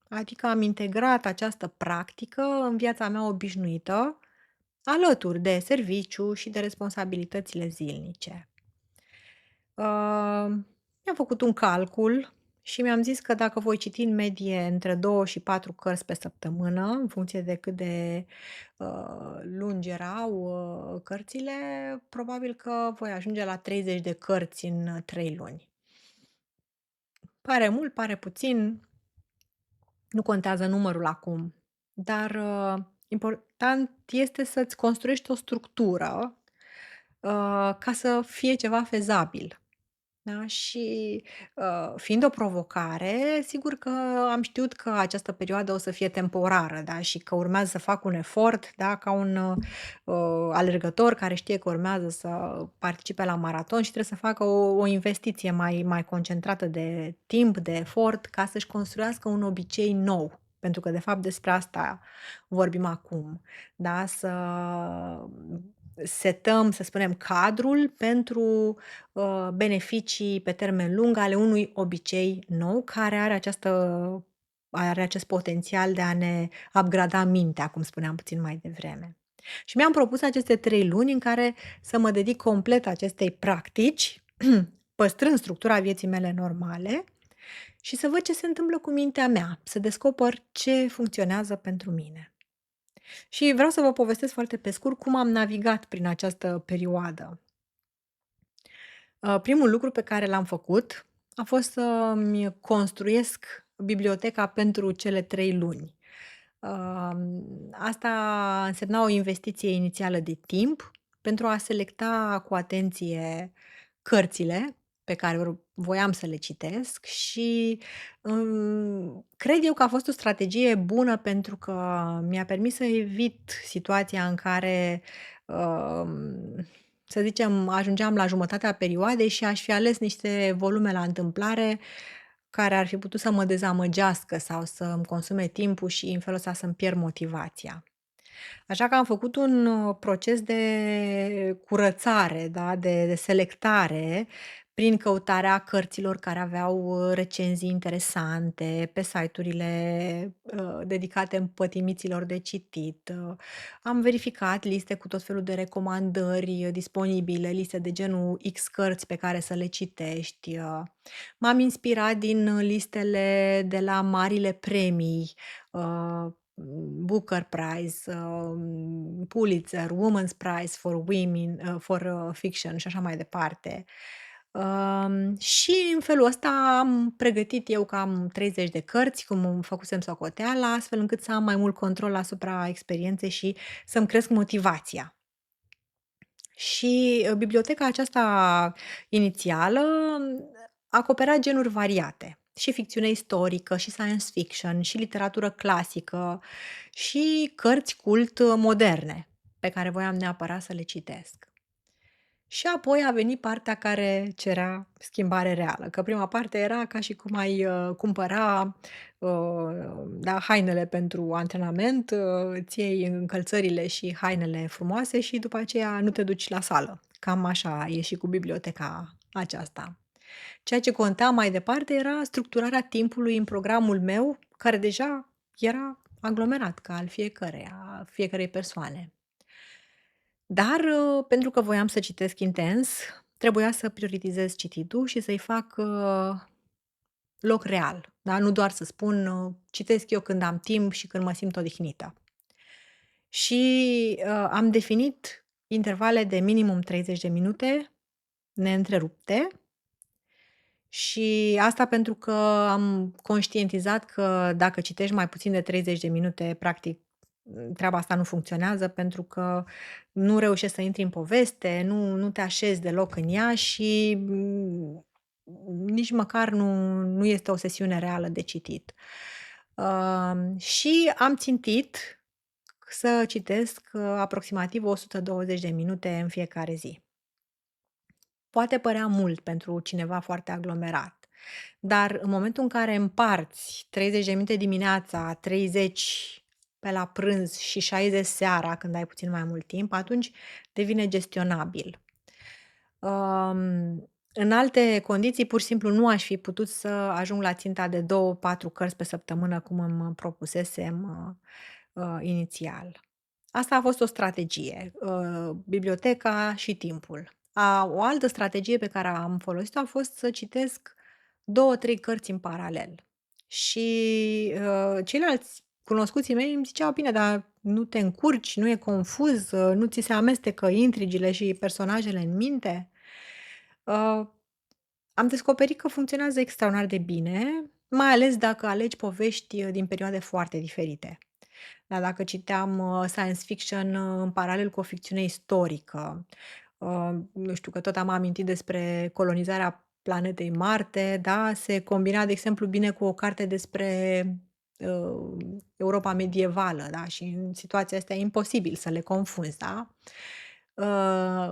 Adică am integrat această practică în viața mea obișnuită, alături de serviciu și de responsabilitățile zilnice. Mi-am făcut un calcul și mi-am zis că dacă voi citi în medie între 2 și 4 cărți pe săptămână, în funcție de cât de lungi erau cărțile, probabil că voi ajunge la 30 de cărți în 3 luni. Pare mult, pare puțin, nu contează numărul acum, dar important este să-ți construiești o structură ca să fie ceva fezabil. Da? Și, fiind o provocare, sigur că am știut că această perioadă o să fie temporară, da, și că urmează să fac un efort, da, ca un, alergător care știe că urmează să participe la maraton și trebuie să facă o investiție mai concentrată de timp, de efort, ca să-și construiască un obicei nou. Pentru că, de fapt, despre asta vorbim acum, da, să setăm, să spunem, cadrul pentru beneficii pe termen lung ale unui obicei nou care are acest potențial de a ne upgrada mintea, cum spuneam puțin mai devreme. Și mi-am propus aceste 3 luni în care să mă dedic complet acestei practici, păstrând structura vieții mele normale și să văd ce se întâmplă cu mintea mea, să descoper ce funcționează pentru mine. Și vreau să vă povestesc foarte pe scurt cum am navigat prin această perioadă. Primul lucru pe care l-am făcut a fost să-mi construiesc biblioteca pentru cele 3 luni. Asta însemna o investiție inițială de timp pentru a selecta cu atenție cărțile pe care voiam să le citesc și, cred eu că a fost o strategie bună pentru că mi-a permis să evit situația în care, um, să zicem, ajungeam la jumătatea perioadei și aș fi ales niște volume la întâmplare care ar fi putut să mă dezamăgească sau să îmi consume timpul și în felul ăsta să-mi pierd motivația. Așa că am făcut un proces de curățare, da, de selectare prin căutarea cărților care aveau recenzii interesante pe site-urile, dedicate împătimiților de citit. Am verificat liste cu tot felul de recomandări disponibile, liste de genul X cărți pe care să le citești. M-am inspirat din listele de la marile premii, uh, Booker Prize, Pulitzer, Women's Prize for Women, Fiction și așa mai departe. Și în felul ăsta am pregătit eu cam 30 de cărți, cum îmi făcusem socoteala, astfel încât să am mai mult control asupra experienței și să-mi cresc motivația. Și, biblioteca aceasta inițială acopera genuri variate, și ficțiune istorică, și science fiction, și literatură clasică, și cărți cult moderne, pe care voiam neapărat să le citesc. Și apoi a venit partea care cerea schimbare reală, că prima parte era ca și cum ai, cumpăra, da, hainele pentru antrenament, îți iei încălțările și hainele frumoase și după aceea nu te duci la sală. Cam așa e și cu biblioteca aceasta. Ceea ce conta mai departe era structurarea timpului în programul meu, care deja era aglomerat ca al fiecărei persoane. Dar, pentru că voiam să citesc intens, trebuia să prioritizez cititul și să-i fac, loc real, da? Nu doar să spun, citesc eu când am timp și când mă simt odihnită. Și, am definit intervale de minimum 30 de minute neîntrerupte și asta pentru că am conștientizat că dacă citești mai puțin de 30 de minute, practic, treaba asta nu funcționează pentru că nu reușești să intri în poveste, nu te așezi deloc în ea și, nici măcar nu este o sesiune reală de citit. Și am țintit să citesc, aproximativ 120 de minute în fiecare zi. Poate părea mult pentru cineva foarte aglomerat, dar în momentul în care împarți 30 de minute dimineața, 30 pe la prânz și 60 seara, când ai puțin mai mult timp, atunci devine gestionabil. În alte condiții, pur și simplu, nu aș fi putut să ajung la ținta de 2-4 cărți pe săptămână, cum îmi propusesem, inițial. Asta a fost o strategie, biblioteca și timpul. O altă strategie pe care am folosit-o a fost să citesc 2-3 cărți în paralel. Și, ceilalți cunoscuții mei îmi ziceau: "Bine, dar nu te încurci, nu e confuz, nu ți se amestecă intrigile și personajele în minte?" Uh, Am descoperit că funcționează extraordinar de bine, mai ales dacă alegi povești, din perioade foarte diferite. Dar dacă citeam, science fiction, în paralel cu o ficțiune istorică, nu știu, că tot am amintit despre colonizarea planetei Marte, da, se combina, de exemplu, bine cu o carte despre, Europa medievală, da, și în situația asta e imposibil să le confunzi, da?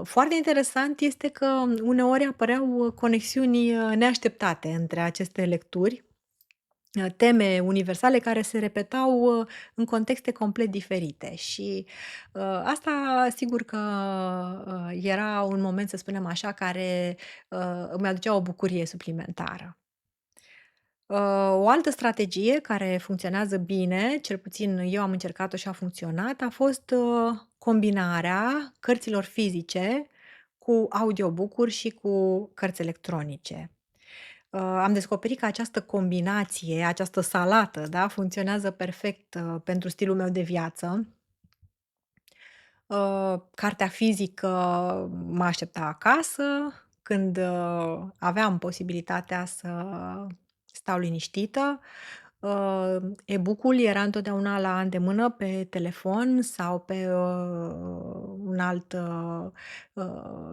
Foarte interesant este că uneori apăreau conexiuni, neașteptate între aceste lecturi, teme universale care se repetau, în contexte complet diferite și, asta sigur că, era un moment, să spunem așa, care, îmi aducea o bucurie suplimentară. O altă strategie care funcționează bine, cel puțin eu am încercat-o și a funcționat, a fost, combinarea cărților fizice cu audiobook-uri și cu cărți electronice. Am descoperit că această combinație, această salată, da, funcționează perfect, pentru stilul meu de viață. Cartea fizică mă aștepta acasă, când, aveam posibilitatea să stau liniștită. E-book-ul era întotdeauna la îndemână pe telefon sau pe, un alt,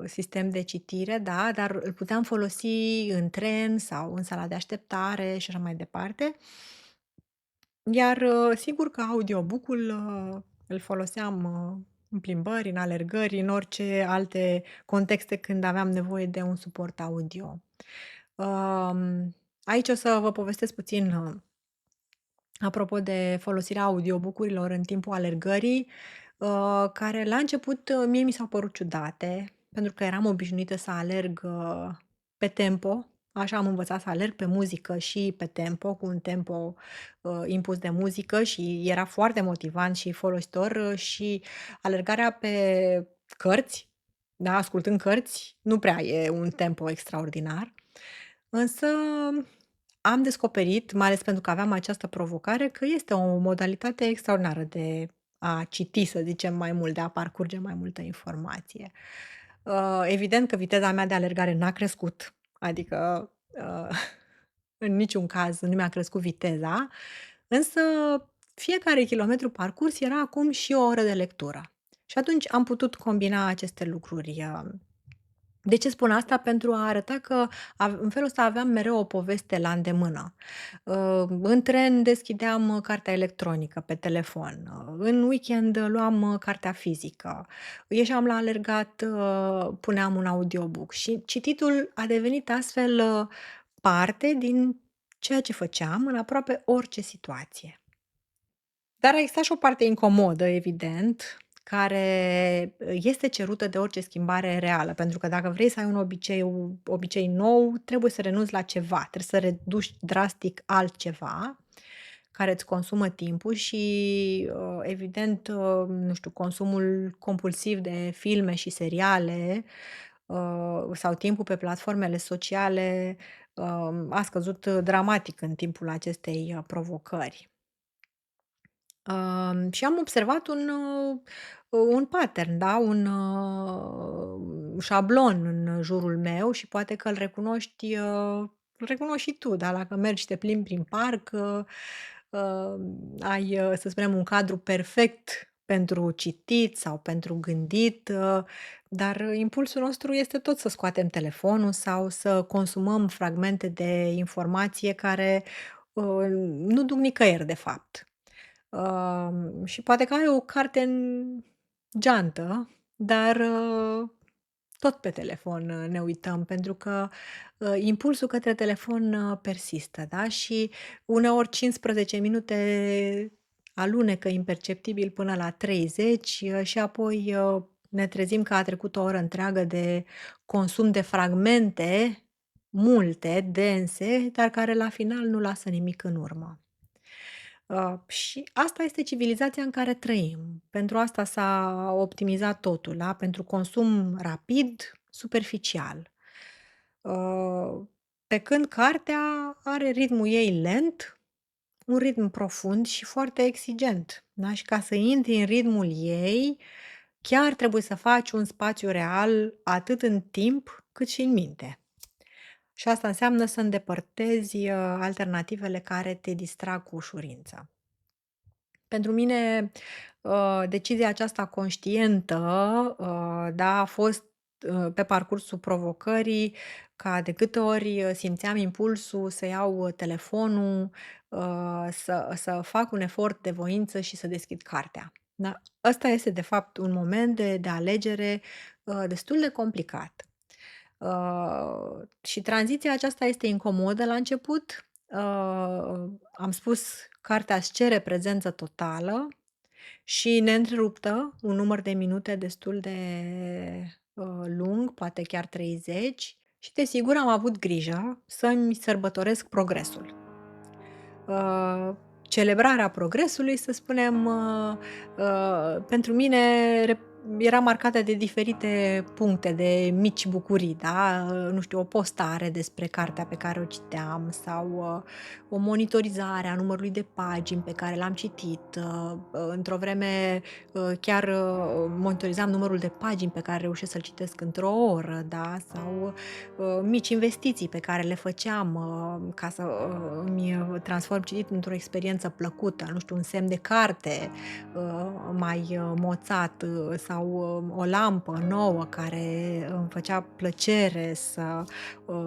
sistem de citire, da, dar îl puteam folosi în tren sau în sala de așteptare și așa mai departe. Iar, sigur că audiobook-ul, îl foloseam, în plimbări, în alergări, în orice alte contexte când aveam nevoie de un suport audio. Aici o să vă povestesc puțin, apropo de folosirea audiobook-urilor în timpul alergării, care la început, mie mi s-au părut ciudate, pentru că eram obișnuită să alerg, pe tempo. Așa am învățat să alerg pe muzică și pe tempo, cu un tempo, impus de muzică și era foarte motivant și folositor, și alergarea pe cărți, da, ascultând cărți, nu prea e un tempo extraordinar. Însă am descoperit, mai ales pentru că aveam această provocare, că este o modalitate extraordinară de a citi, să zicem, mai mult, de a parcurge mai multă informație. Evident că viteza mea de alergare n-a crescut, adică, în niciun caz nu mi-a crescut viteza, însă fiecare kilometru parcurs era acum și o oră de lectură. Și atunci am putut combina aceste lucruri. De ce spun asta? Pentru a arăta că în felul ăsta aveam mereu o poveste la îndemână. În tren deschideam, cartea electronică pe telefon, în weekend luam, cartea fizică, ieșeam la alergat, puneam un audiobook și cititul a devenit astfel, parte din ceea ce făceam în aproape orice situație. Dar a existat și o parte incomodă, evident, care, este cerută de orice schimbare reală, pentru că dacă vrei să ai un obicei nou, trebuie să renunți la ceva, trebuie să reduci drastic altceva, care îți consumă timpul și, evident, nu știu, consumul compulsiv de filme și seriale, sau timpul pe platformele sociale, a scăzut dramatic în timpul acestei, provocări. Și am observat un pattern, da, șablon în jurul meu și poate că îl recunoști și tu, da, dacă mergi și te plimbi prin parc, ai, să spunem, un cadru perfect pentru citit sau pentru gândit, dar impulsul nostru este tot să scoatem telefonul sau să consumăm fragmente de informație care, nu duc nicăieri de fapt. Și poate că ai o carte în geantă, dar, tot pe telefon, ne uităm pentru că, impulsul către telefon, persistă, da? Și uneori 15 minute alunecă imperceptibil până la 30, și apoi, ne trezim că a trecut o oră întreagă de consum de fragmente multe, dense, dar care la final nu lasă nimic în urmă. Și asta este civilizația în care trăim. Pentru asta s-a optimizat totul, da? Pentru consum rapid, superficial. Uh, Pe când cartea are ritmul ei lent, un ritm profund și foarte exigent, da? Și ca să intri în ritmul ei, chiar trebuie să faci un spațiu real atât în timp cât și în minte. Și asta înseamnă să îndepărtezi, alternativele care te distrag cu ușurință. Pentru mine, decizia aceasta conștientă, da, a fost, pe parcursul provocării, ca de câte ori, simțeam impulsul să iau, telefonul, să fac un efort de voință și să deschid cartea. Da, ăsta este de fapt un moment de alegere, destul de complicat. Și tranziția aceasta este incomodă la început. Am spus, cartea îți cere prezență totală și neîntreruptă, un număr de minute destul de, lung, poate chiar 30, și desigur am avut grijă să-mi sărbătoresc progresul. Celebrarea progresului, să spunem, pentru mine era marcată de diferite puncte, de mici bucurii, da? Nu știu, o postare despre cartea pe care o citeam sau, o monitorizare a numărului de pagini pe care l-am citit. Într-o vreme, chiar, monitorizam numărul de pagini pe care reușesc să-l citesc într-o oră, da? Sau, mici investiții pe care le făceam, ca să, îmi transform cititul într-o experiență plăcută, nu știu, un semn de carte, mai, moțat, sau, o lampă nouă care îmi făcea plăcere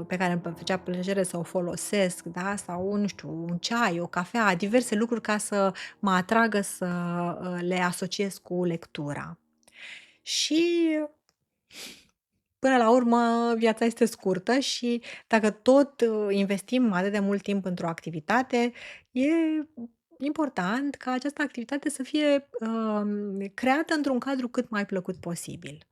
pe care îmi făcea plăcere să o folosesc, da, sau, nu știu, un ceai, o cafea, diverse lucruri ca să mă atragă să, le asociez cu lectura. Și până la urmă, viața este scurtă și dacă tot, investim atât de mult timp într-o activitate, e important ca această activitate să fie, creată într-un cadru cât mai plăcut posibil.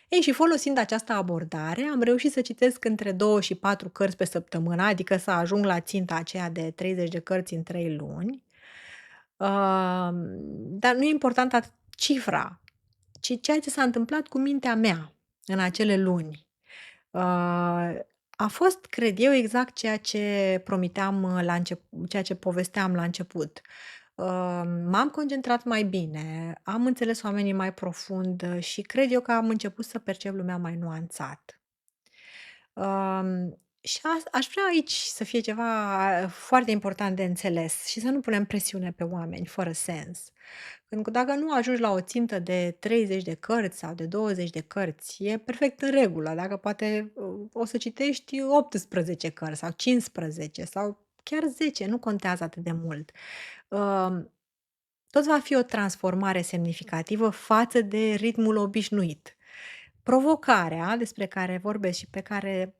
Ei, și folosind această abordare, am reușit să citesc între 2 și 4 cărți pe săptămână, adică să ajung la ținta aceea de 30 de cărți în 3 luni. Dar nu e importantă cifra, ci ceea ce s-a întâmplat cu mintea mea în acele luni. A fost, cred eu, exact ceea ce promiteam, ceea ce povesteam la început. M-am concentrat mai bine, am înțeles oamenii mai profund, și cred eu că am început să percep lumea mai nuanțat. Și aș vrea aici să fie ceva foarte important de înțeles și să nu punem presiune pe oameni fără sens. Pentru că dacă nu ajungi la o țintă de 30 de cărți sau de 20 de cărți, e perfect în regulă. Dacă poate, o să citești 18 cărți sau 15 sau chiar 10, nu contează atât de mult. Um, Tot va fi o transformare semnificativă față de ritmul obișnuit. Provocarea despre care vorbesc și pe care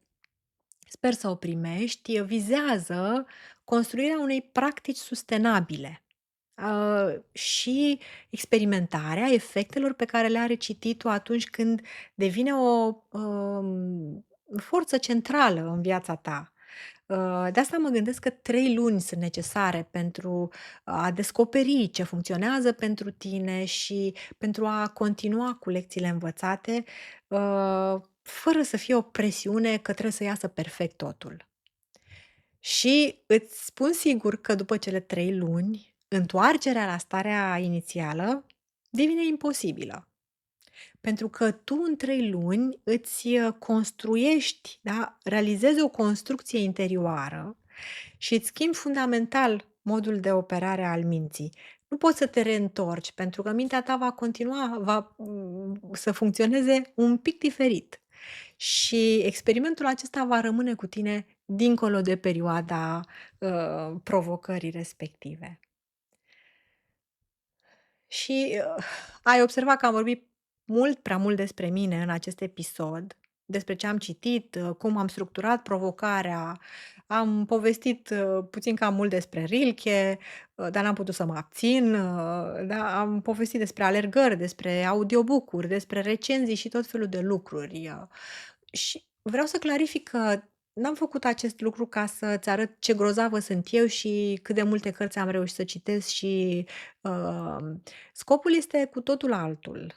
sper să o primești, vizează construirea unei practici sustenabile, și experimentarea efectelor pe care le are cititul atunci când devine o, forță centrală în viața ta. De asta mă gândesc că 3 luni sunt necesare pentru a descoperi ce funcționează pentru tine și pentru a continua cu lecțiile învățate, fără să fie o presiune că trebuie să iasă perfect totul. Și îți spun sigur că după cele 3 luni, întoarcerea la starea inițială devine imposibilă. Pentru că tu în 3 luni îți, construiești, da, realizezi o construcție interioară și îți schimbi fundamental modul de operare al minții. Nu poți să te reîntorci, pentru că mintea ta va continua, să funcționeze un pic diferit. Și experimentul acesta va rămâne cu tine dincolo de perioada, provocării respective. Și, ai observat că am vorbit mult prea mult despre mine în acest episod, despre ce am citit, cum am structurat provocarea, am povestit, puțin cam mult despre Rilke, dar n-am putut să mă abțin, da, am povestit despre alergări, despre audiobook-uri, despre recenzii și tot felul de lucruri. Și vreau să clarific că n-am făcut acest lucru ca să-ți arăt ce grozavă sunt eu și cât de multe cărți am reușit să citesc și, uh, scopul este cu totul altul.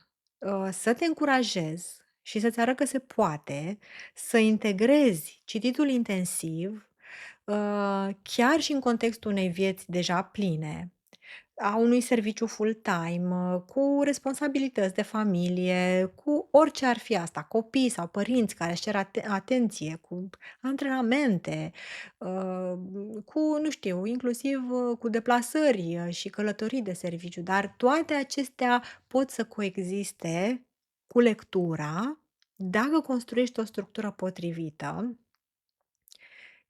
Să te încurajez și să-ți arăt că se poate să integrezi cititul intensiv, chiar și în contextul unei vieți deja pline, a unui serviciu full-time, cu responsabilități de familie, cu orice ar fi asta, copii sau părinți care își cer atenție, cu antrenamente, uh, cu, nu știu, inclusiv cu deplasări și călătorii de serviciu, dar toate acestea pot să coexiste cu lectura dacă construiești o structură potrivită.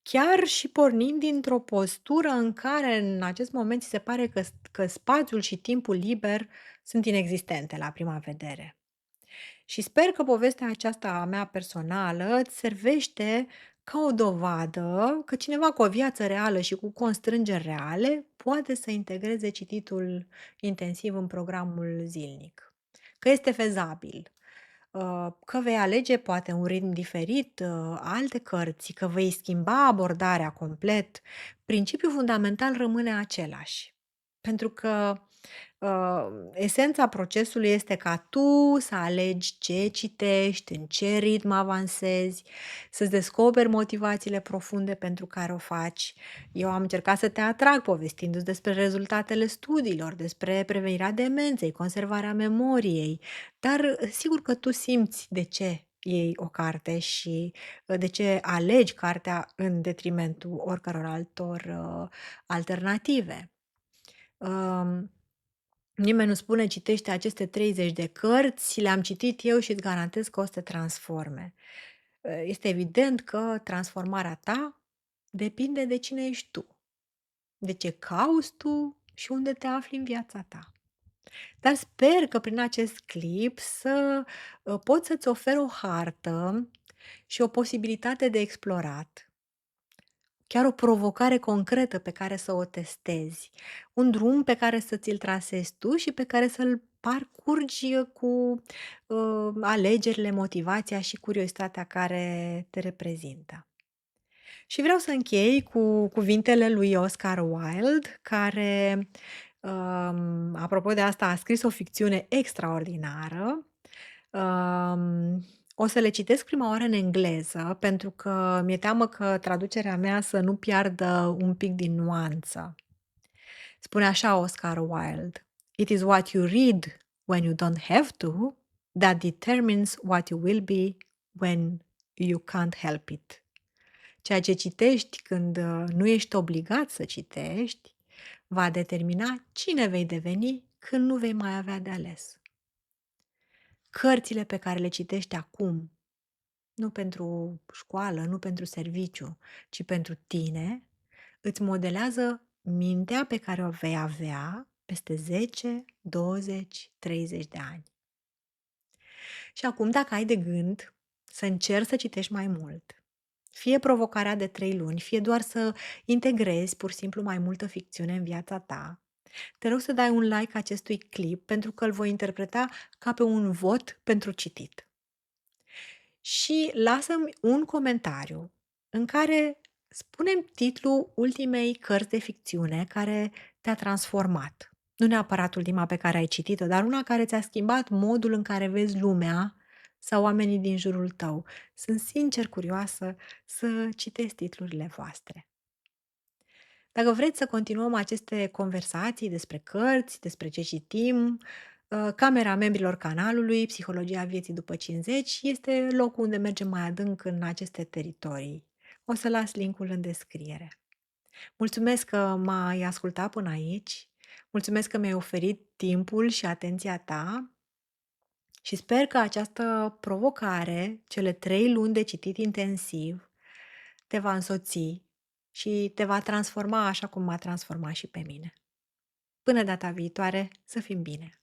Chiar și pornind dintr-o postură în care în acest moment ți se pare că spațiul și timpul liber sunt inexistente la prima vedere. Și sper că povestea aceasta a mea personală îți servește ca o dovadă că cineva cu o viață reală și cu constrângeri reale poate să integreze cititul intensiv în programul zilnic. Că este fezabil, că vei alege poate un ritm diferit, alte cărți, că vei schimba abordarea complet, principiul fundamental rămâne același. Pentru că esența procesului este ca tu să alegi ce citești, în ce ritm avansezi, să-ți descoperi motivațiile profunde pentru care o faci. Eu am încercat să te atrag povestindu-ți despre rezultatele studiilor, despre prevenirea demenței, conservarea memoriei, dar sigur că tu simți de ce iei o carte și de ce alegi cartea în detrimentul oricăror altor alternative. Um, Nimeni nu spune citește aceste 30 de cărți, le-am citit eu și îți garantez că o să te transforme. Este evident că transformarea ta depinde de cine ești tu, de ce cauți tu și unde te afli în viața ta. Dar sper că prin acest clip să pot să-ți ofer o hartă și o posibilitate de explorat. Chiar o provocare concretă pe care să o testezi, un drum pe care să ți-l trasezi tu și pe care să-l parcurgi cu, alegerile, motivația și curiozitatea care te reprezintă. Și vreau să închei cu cuvintele lui Oscar Wilde, care, apropo de asta, a scris o ficțiune extraordinară. O să le citesc prima oară în engleză, pentru că mi-e teamă că traducerea mea să nu piardă un pic din nuanță. Spune așa Oscar Wilde: "It is what you read when you don't have to that determines what you will be when you can't help it." Ceea ce citești când nu ești obligat să citești, va determina cine vei deveni când nu vei mai avea de ales. Cărțile pe care le citești acum, nu pentru școală, nu pentru serviciu, ci pentru tine, îți modelează mintea pe care o vei avea peste 10, 20, 30 de ani. Și acum, dacă ai de gând să încerci să citești mai mult, fie provocarea de 3 luni, fie doar să integrezi pur și simplu mai multă ficțiune în viața ta, te rog să dai un like acestui clip pentru că îl voi interpreta ca pe un vot pentru citit. Și lasă-mi un comentariu în care Spune-mi titlul ultimei cărți de ficțiune care te-a transformat. Nu neapărat ultima pe care ai citit-o, dar una care ți-a schimbat modul în care vezi lumea sau oamenii din jurul tău. Sunt sincer curioasă să citesc titlurile voastre. Dacă vreți să continuăm aceste conversații despre cărți, despre ce citim, camera membrilor canalului Psihologia vieții după 50 este locul unde mergem mai adânc în aceste teritorii. O să las linkul în descriere. Mulțumesc că m-ai ascultat până aici, mulțumesc că mi-ai oferit timpul și atenția ta și sper că această provocare, cele 3 luni de citit intensiv, te va însoți și te va transforma așa cum m-a transformat și pe mine. Până data viitoare, să fim bine!